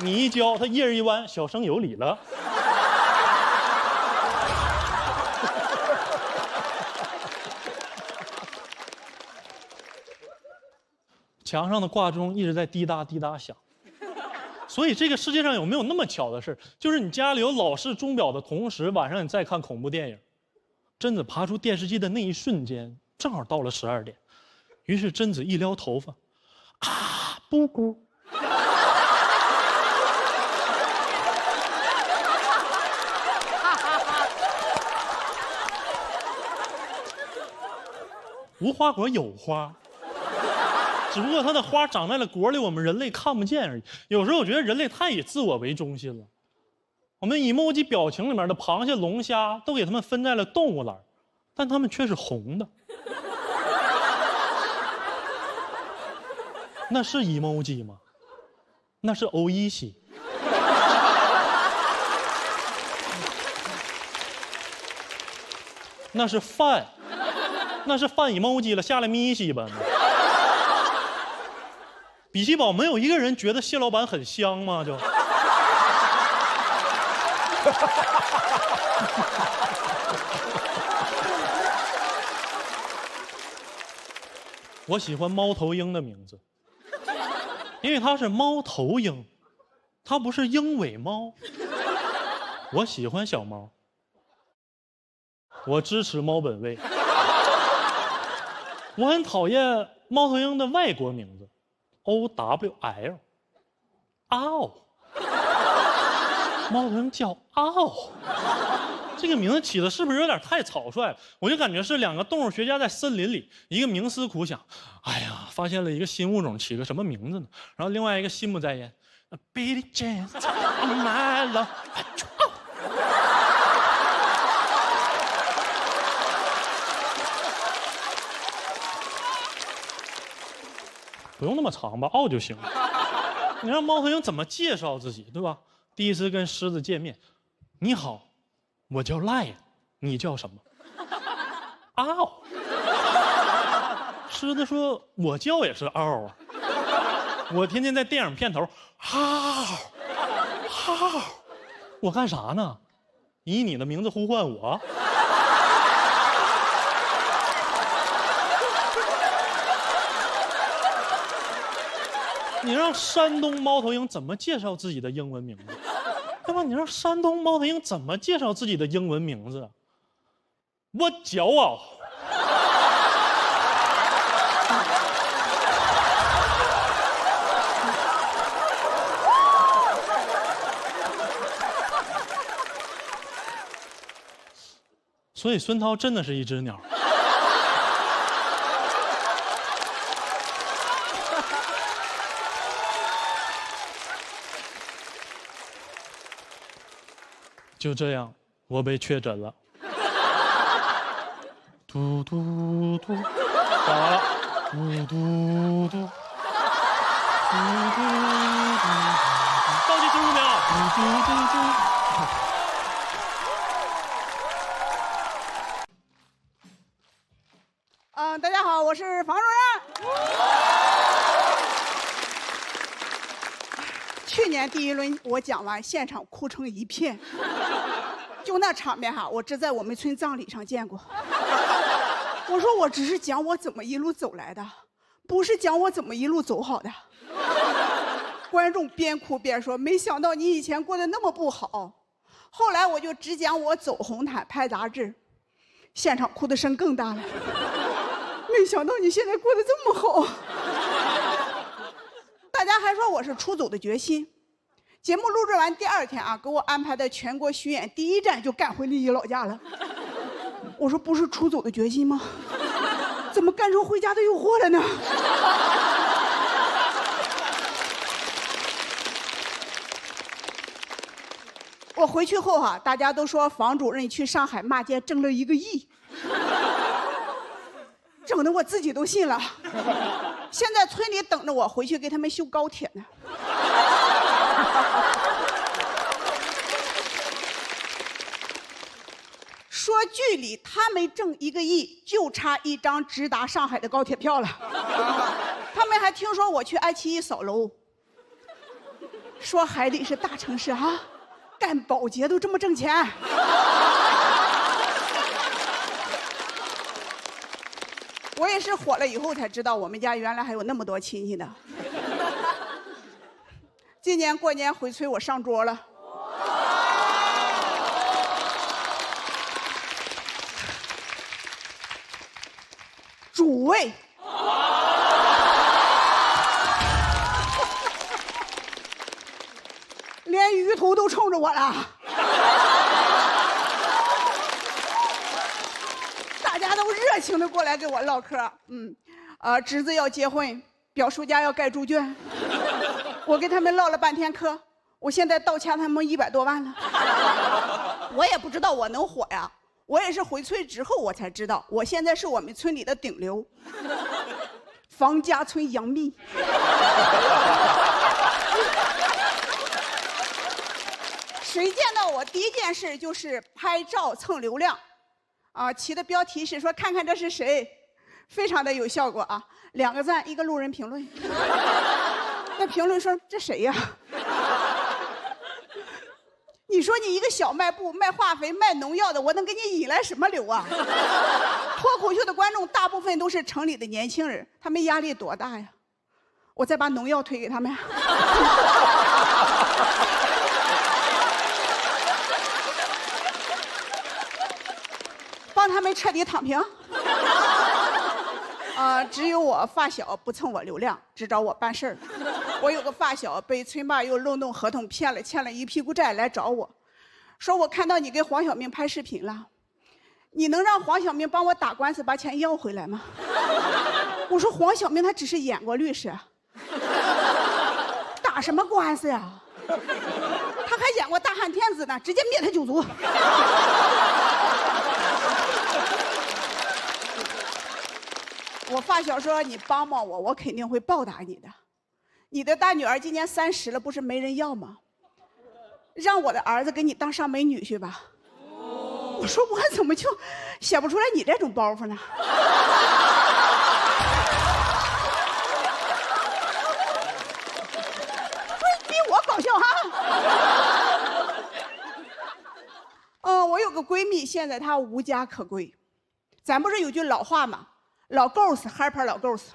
你一浇，他叶儿一弯，小生有礼了。墙上的挂钟一直在滴答滴答响，所以这个世界上有没有那么巧的事，就是你家里有老式钟表的同时，晚上你再看恐怖电影，贞子爬出电视机的那一瞬间，正好到了12点，于是贞子一撩头发，啊，布谷。无花果有花。只不过它的花长在了果里，我们人类看不见而已。有时候我觉得人类太以自我为中心了。我们emoji表情里面的螃蟹、龙虾都给它们分在了动物栏，但它们却是红的。那是 emoji 吗？那是欧一西。那是饭，那是饭 emoji 了，下来咪西吧。比奇堡没有一个人觉得蟹老板很香吗？就，我喜欢猫头鹰的名字，因为它是猫头鹰，它不是鹰尾猫。我喜欢小猫，我支持猫本位。我很讨厌猫头鹰的外国名字。OWL， 嗷，猫头鹰叫嗷，这个名字起的是不是有点太草率了？我就感觉是两个动物学家在森林里，一个冥思苦想，哎呀，发现了一个新物种，起个什么名字呢？然后另外一个心不在焉 ，Billy Jean my love， 不用那么长吧，嗷就行了。你让猫头鹰怎么介绍自己，对吧？第一次跟狮子见面，你好，我叫赖，你叫什么？嗷。狮子说，我叫也是嗷啊，我天天在电影片头，嗷嗷，我干啥呢？以你的名字呼唤我？你让山东猫头鹰怎么介绍自己的英文名字？对吧？你让山东猫头鹰怎么介绍自己的英文名字？我骄傲。所以孙涛真的是一只鸟。就这样，我被确诊了。嘟嘟嘟，打完了。嘟嘟嘟，嘟嘟嘟，倒计15秒。嘟嘟嘟嘟。大家好，我是房主任。去年第一轮我讲完，现场哭成一片，就那场面哈，我只在我们村葬礼上见过。我说我只是讲我怎么一路走来的，不是讲我怎么一路走好的。观众边哭边说：“没想到你以前过得那么不好。”后来我就只讲我走红毯、拍杂志，现场哭的声更大了。没想到你现在过得这么好，大家还说我是出走的决心。节目录制完第2天啊，给我安排的全国巡演第1站就赶回临沂老家了。我说不是出走的决心吗？怎么干成回家的诱惑了呢？我回去后啊，大家都说房主任去上海骂街挣了1个亿。整得我自己都信了，现在村里等着我回去给他们修高铁呢。说剧里他们挣1个亿，就差1张直达上海的高铁票了。他们还听说我去爱奇艺扫楼，说海里是大城市啊，干保洁都这么挣钱。我也是火了以后才知道，我们家原来还有那么多亲戚呢。今年过年回村，我上桌了。主位。连鱼头都冲着我了。大家都热情的过来跟我唠嗑，侄子要结婚，表叔家要盖猪圈，我跟他们唠了半天嗑，我现在倒欠他们100多万了。我也不知道我能火呀，我也是回村之后我才知道，我现在是我们村里的顶流，房家村杨幂。谁见到我第一件事就是拍照蹭流量。起的标题是说看看这是谁，非常的有效果啊，2个赞1个路人评论。那评论说这谁呀？你说你一个小卖部卖化肥卖农药的，我能给你引来什么流啊？脱口秀的观众大部分都是城里的年轻人，他们压力多大呀？我再把农药推给他们。帮他们彻底躺平。只有我发小不蹭我流量，只找我办事儿。我有个发小被村霸又漏洞合同骗了，欠了一屁股债来找我，说我看到你跟黄晓明拍视频了，你能让黄晓明帮我打官司把钱要回来吗？我说黄晓明他只是演过律师，打什么官司呀？他还演过大汉天子呢，直接灭他9族。我发小说你帮帮我，我肯定会报答你的。你的大女儿今年30了，不是没人要吗？让我的儿子给你当上门女婿吧。我说我怎么就写不出来你这种包袱呢？不是比我搞笑哈。我有个闺蜜，现在她无家可归。咱不是有句老话吗？老够死，嗨牌老够死。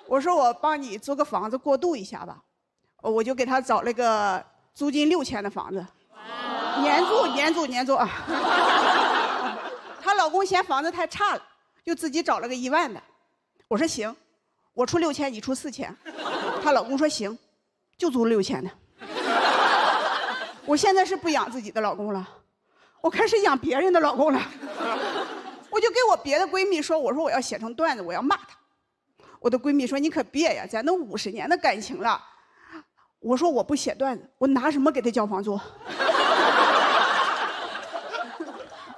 我说我帮你租个房子过渡一下吧，我就给她找了个租金6000的房子。年租啊！她老公嫌房子太差了，就自己找了个1万的。我说行，我出6000，你出4000。她老公说行，就租6000的。我现在是不养自己的老公了，我开始养别人的老公了。我就给我别的闺蜜说，我说我要写成段子，我要骂他。我的闺蜜说你可别呀，咱都50年的感情了。我说我不写段子，我拿什么给他交房租？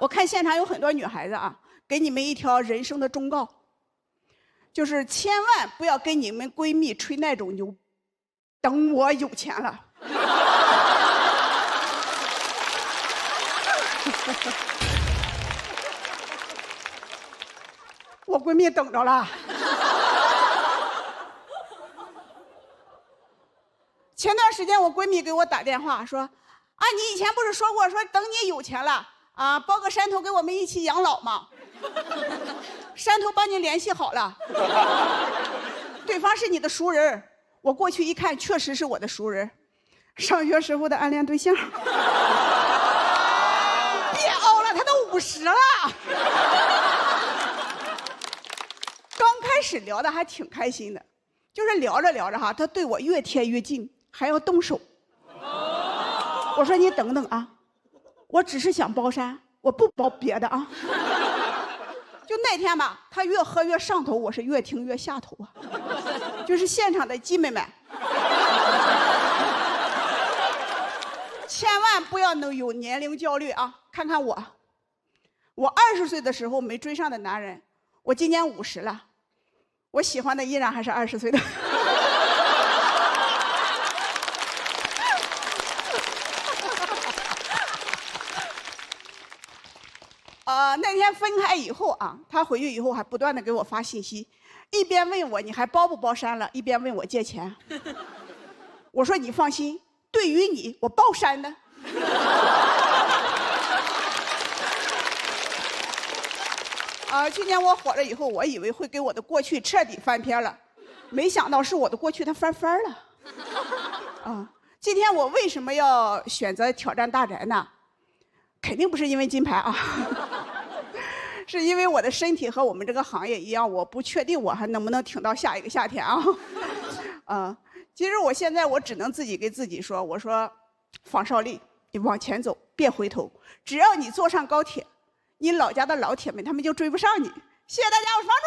我看现场有很多女孩子啊，给你们一条人生的忠告，就是千万不要跟你们闺蜜吹那种牛。等我有钱了，我闺蜜等着了。前段时间我闺蜜给我打电话说，啊，你以前不是说过说等你有钱了啊，包个山头给我们一起养老吗？山头帮你联系好了，对方是你的熟人。我过去一看，确实是我的熟人，上学时候的暗恋对象。别熬了，他都50了。刚开始聊的还挺开心的，就是聊着聊着哈，他对我越贴越近，还要动手。我说你等等啊，我只是想包山，我不包别的啊。就那天吧，他越喝越上头，我是越听越下头啊。就是现场的鸡妹们，千万不要能有年龄焦虑啊！看看我，20岁的时候没追上的男人，我今年50了，我喜欢的依然还是20岁的。那天分开以后啊，他回去以后还不断的给我发信息，一边问我你还包不包山了，一边问我借钱。我说你放心，对于你我包山的。去年我火了以后，我以为会给我的过去彻底翻篇了，没想到是我的过去它翻番了。今天我为什么要选择挑战大宅呢？肯定不是因为金牌啊。是因为我的身体和我们这个行业一样，我不确定我还能不能挺到下一个夏天啊。其实我现在我只能自己给自己说，我说房少丽，你往前走，别回头，只要你坐上高铁，你老家的老铁们他们就追不上你。谢谢大家，我是房主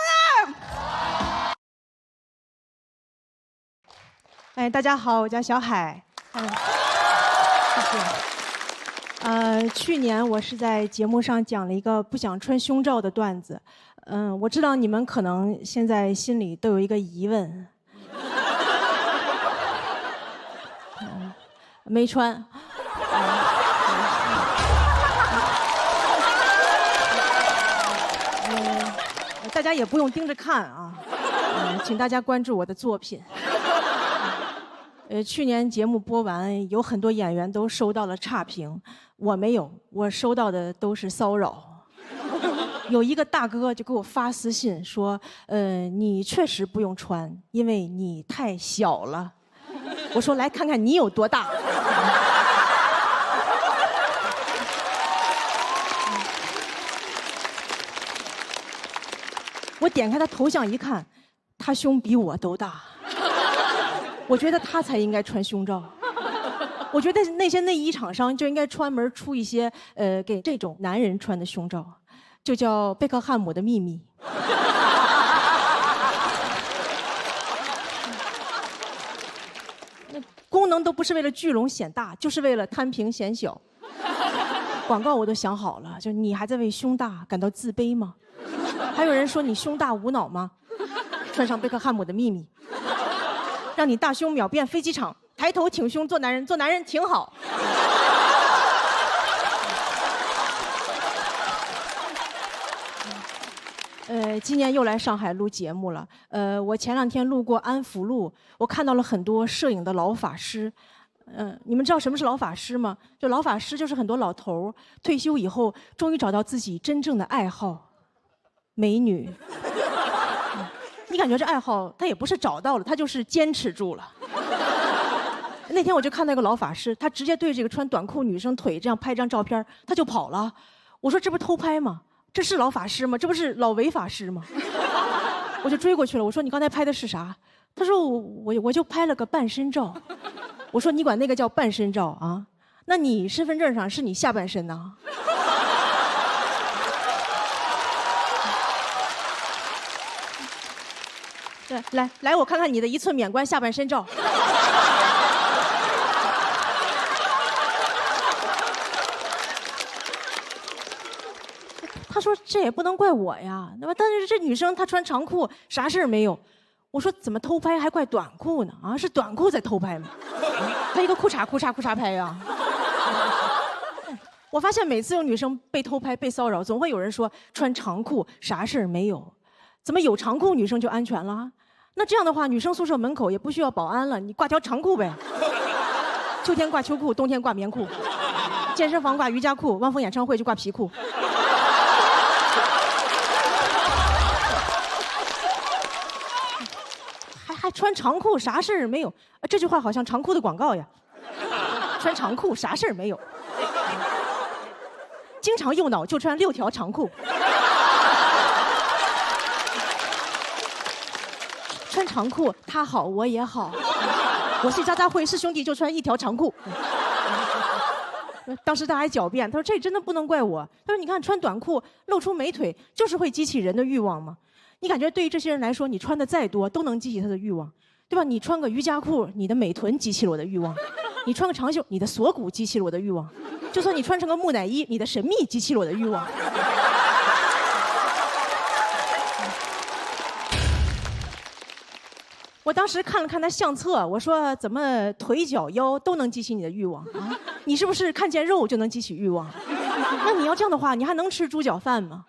任。哎，大家好，我叫小海。谢谢。去年我是在节目上讲了一个不想穿胸罩的段子。我知道你们可能现在心里都有一个疑问。没穿。大家也不用盯着看啊。请大家关注我的作品。去年节目播完，有很多演员都收到了差评，我没有，我收到的都是骚扰。有一个大哥就给我发私信说，你确实不用穿，因为你太小了。我说来看看你有多大。我点开他头像一看，他胸比我都大。我觉得他才应该穿胸罩。我觉得那些内衣厂商就应该专门出一些给这种男人穿的胸罩，就叫贝克汉姆的秘密。那功能都不是为了聚拢显大，就是为了摊平显小。广告我都想好了，就你还在为胸大感到自卑吗？还有人说你胸大无脑吗？穿上贝克汉姆的秘密。让你大胸秒变飞机场，抬头挺胸做男人，做男人挺好。今年又来上海录节目了。我前2天路过安福路，我看到了很多摄影的老法师。你们知道什么是老法师吗？就老法师就是很多老头儿退休以后，终于找到自己真正的爱好，美女。你感觉这爱好他也不是找到了，他就是坚持住了。那天我就看到一个老法师，他直接对这个穿短裤女生腿这样拍张照片，他就跑了。我说这不是偷拍吗？这是老法师吗？这不是老违法师吗？我就追过去了，我说你刚才拍的是啥？他说我就拍了个半身照。我说你管那个叫半身照啊？那你身份证上是你下半身呐？对，来，我看看你的1寸免冠下半身照。他说这也不能怪我呀，那么但是这女生她穿长裤啥事儿没有。我说怎么偷拍还怪短裤呢？啊，是短裤在偷拍吗？他一个裤衩拍呀。我发现每次有女生被偷拍、被骚扰，总会有人说穿长裤啥事儿没有，怎么有长裤女生就安全了？那这样的话，女生宿舍门口也不需要保安了，你挂条长裤呗。秋天挂秋裤，冬天挂棉裤，健身房挂瑜伽裤，汪峰演唱会就挂皮裤。还穿长裤啥事儿没有？这句话好像长裤的广告呀。穿长裤啥事儿没有？经常右脑就穿6条长裤。穿长裤他好我也好，我去家会是兄弟就穿1条长裤。当时他还狡辩，他说这真的不能怪我。他说你看穿短裤露出美腿就是会激起人的欲望吗？你感觉对于这些人来说，你穿的再多都能激起他的欲望，对吧？你穿个瑜伽裤，你的美臀激起了我的欲望；你穿个长袖，你的锁骨激起了我的欲望；就算你穿成个木乃伊，你的神秘激起了我的欲望。我当时看了看他相册，我说怎么腿脚腰都能激起你的欲望啊？你是不是看见肉就能激起欲望？那你要这样的话，你还能吃猪脚饭吗？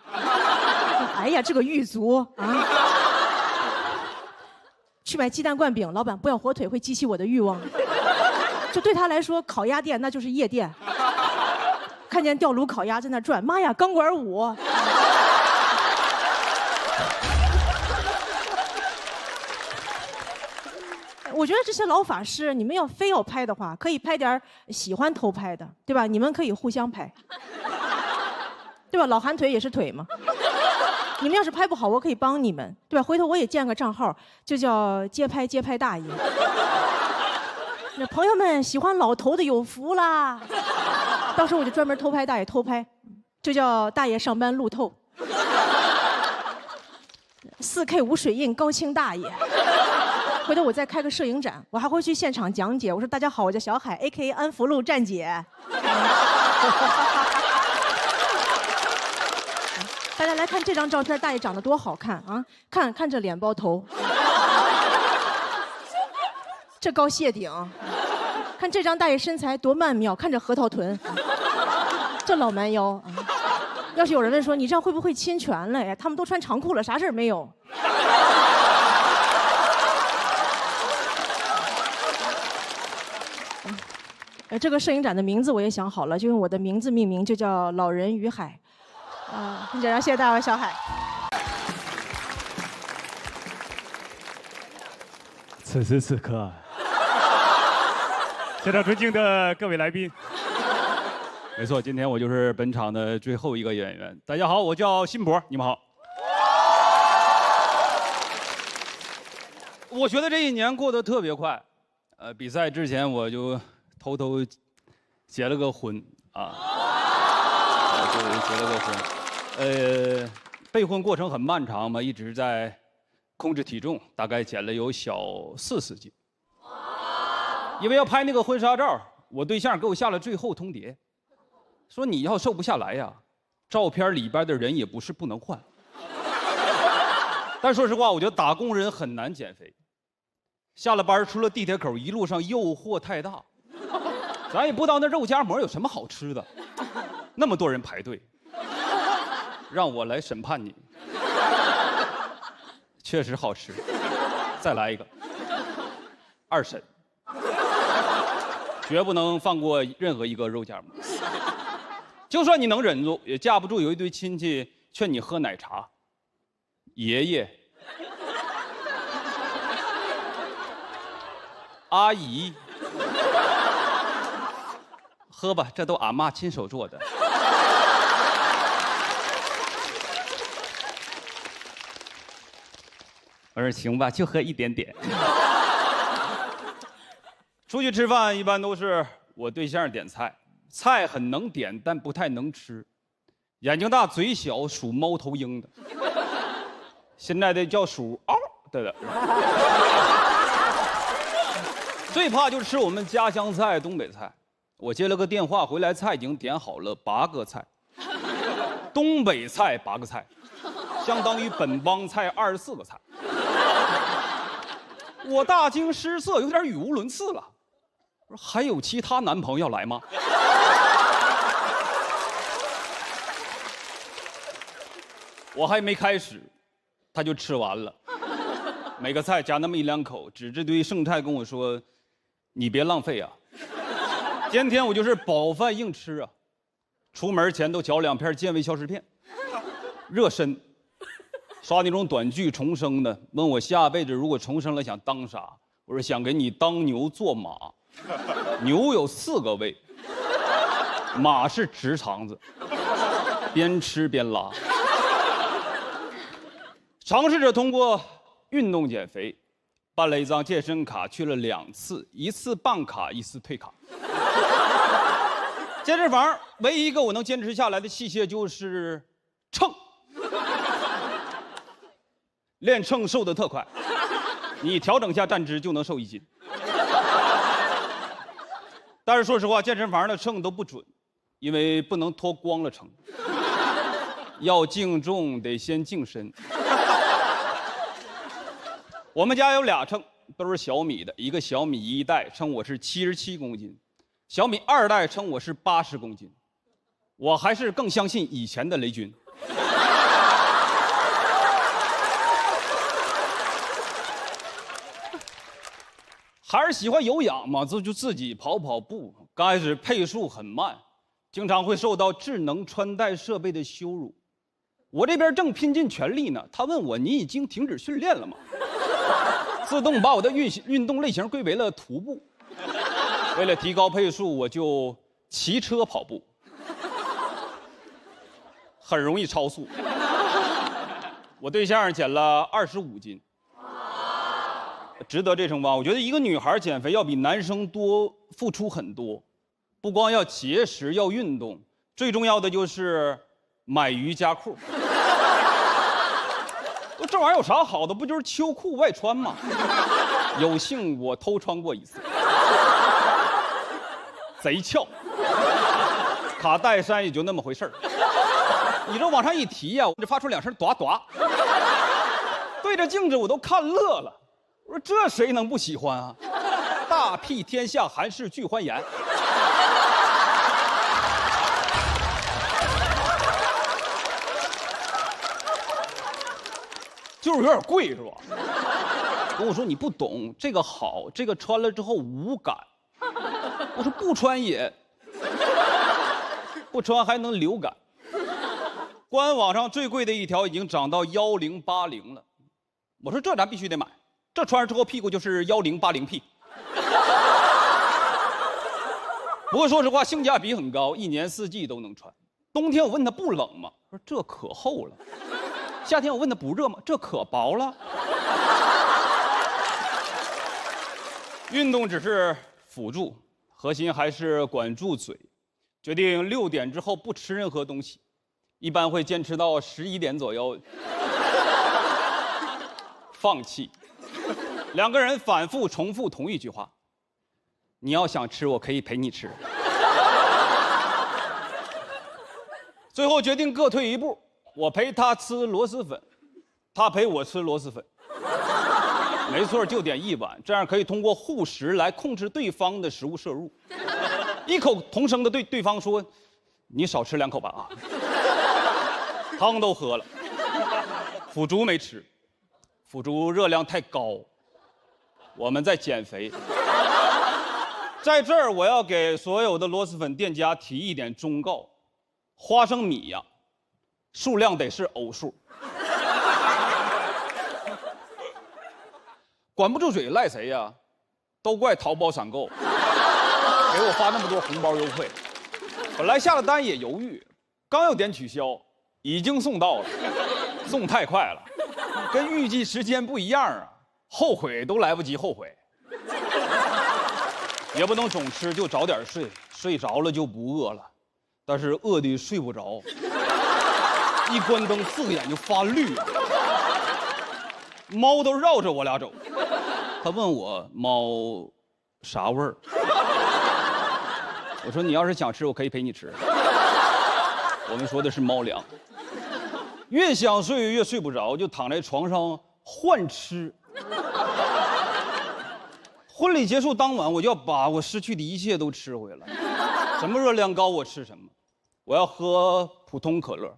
哎呀，这个狱卒啊！去买鸡蛋灌饼，老板不要火腿，会激起我的欲望。就对他来说，烤鸭店那就是夜店。看见吊炉烤鸭在那转，妈呀，钢管舞！我觉得这些老法师，你们要非要拍的话，可以拍点喜欢偷拍的，对吧？你们可以互相拍，对吧？老韩腿也是腿嘛。你们要是拍不好，我可以帮你们，对吧？回头我也建个账号，就叫街拍大爷。那朋友们喜欢老头的有福啦，到时候我就专门偷拍大爷偷拍，就叫大爷上班路透。4K 无水印高清大爷。回头我再开个摄影展，我还会去现场讲解。我说大家好，我叫小海 ，AKA 安福路站姐。大家来看这张照片，大爷长得多好看啊！看这脸包头，这高谢顶，看这张大爷身材多曼妙，看这核桃臀，这老蛮腰啊！要是有人问说你这样会不会侵权了呀？他们都穿长裤了，啥事儿没有。这个摄影展的名字我也想好了，就用我的名字命名，就叫《老人与海》。很简单，谢谢大家，小海。此时此刻，现场尊敬的各位来宾，没错，今天我就是本场的最后一个演员。大家好，我叫辛博，你们好。我觉得这1年过得特别快，比赛之前我就偷偷结了个婚啊，结了个婚，备婚过程很漫长嘛，一直在控制体重，大概减了有小40斤。因为要拍那个婚纱照，我对象给我下了最后通牒，说你要瘦不下来呀，照片里边的人也不是不能换。但说实话，我觉得打工人很难减肥。下了班出了地铁口，一路上诱惑太大，咱也不知道那肉夹馍有什么好吃的，那么多人排队，让我来审判你。确实好吃，再来一个，2审，绝不能放过任何一个肉夹馍。就算你能忍住，也架不住有一堆亲戚劝你喝奶茶。爷爷、阿姨，喝吧，这都俺妈亲手做的。我说行吧，就喝一点点。出去吃饭一般都是我对象点菜，菜很能点，但不太能吃，眼睛大嘴小，属猫头鹰的。现在的叫属嗷的。最怕就是吃我们家乡菜东北菜。我接了个电话回来，菜已经点好了8个菜，东北菜8个菜，相当于本帮菜24个菜。我大惊失色，有点语无伦次了。我说还有其他男朋友来吗？我还没开始，他就吃完了，每个菜夹那么1、2口，指着堆剩菜跟我说：“你别浪费啊！”今天我就是饱饭硬吃啊，出门前都嚼2片健胃消食片，热身。刷那种短剧重生的，问我下辈子如果重生了想当啥？我说想给你当牛做马。牛有4个胃，马是直肠子，边吃边拉。尝试着通过运动减肥，办了一张健身卡，去了2次，1次办卡，1次退卡。健身房唯一一个我能坚持下来的器械就是秤。练秤瘦得特快，你调整下站姿就能瘦1斤。但是说实话，健身房的秤都不准，因为不能脱光了称。要净重得先净身。我们家有2秤，都是小米的，一个小米1代称我是77公斤，小米2代称我是80公斤。我还是更相信以前的雷军。还是喜欢有氧嘛，就自己跑步。刚开始配速很慢，经常会受到智能穿戴设备的羞辱。我这边正拼尽全力呢，他问我：“你已经停止训练了吗？”自动把我的运动类型归为了徒步。为了提高配速，我就骑车跑步，很容易超速。我对象减了25斤。值得这称吧？我觉得一个女孩减肥要比男生多付出很多，不光要节食，要运动，最重要的就是买瑜伽裤。这玩意儿有啥好的？不就是秋裤外穿吗？有幸我偷穿过1次，贼翘，卡戴珊也就那么回事儿。你这往上一提呀，我就发出2声呱呱，对着镜子我都看乐了。我说这谁能不喜欢啊？大庇天下寒士俱欢颜。就是有点贵是吧？跟我说你不懂这个好，这个穿了之后无感。我说不穿也，不穿还能流感。官网上最贵的一条已经涨到1080了。我说这咱必须得买。这穿上之后屁股就是1080P。不过说实话，性价比很高，1年4季都能穿。冬天我问他不冷吗？说这可厚了。夏天我问他不热吗？这可薄了。运动只是辅助，核心还是管住嘴。决定6点之后不吃任何东西，一般会坚持到11点左右，放弃。2个人反复重复同一句话：“你要想吃，我可以陪你吃。”最后决定各退一步，我陪他吃螺蛳粉，他陪我吃螺蛳粉。没错，就点1碗，这样可以通过护食来控制对方的食物摄入。异口同声的对对方说：“你少吃2口吧啊。”汤都喝了，腐竹没吃，腐竹热量太高，我们在减肥。在这儿，我要给所有的螺蛳粉店家提一点忠告：花生米呀，数量得是偶数。管不住嘴赖谁呀？都怪淘宝闪购，给我发那么多红包优惠。本来下了单也犹豫，刚要点取消，已经送到了，送太快了，跟预计时间不一样啊，后悔都来不及后悔。也不能总吃，就早点睡，睡着了就不饿了，但是饿的睡不着，一关灯4个眼就发绿，猫都绕着我俩走。他问我猫啥味儿，我说你要是想吃，我可以陪你吃。我们说的是猫粮。越想睡越睡不着，就躺在床上幻吃。婚礼结束当晚，我就要把我失去的一切都吃回来。什么热量高我吃什么，我要喝普通可乐，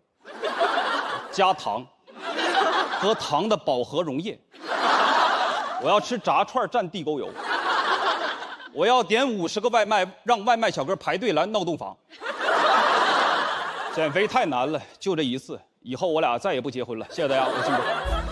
加糖，喝糖的饱和溶液。我要吃炸串蘸地沟油，我要点50个外卖，让外卖小哥排队来闹洞房。减肥太难了，就这一次，以后我俩再也不结婚了。谢谢大家，我辛苦。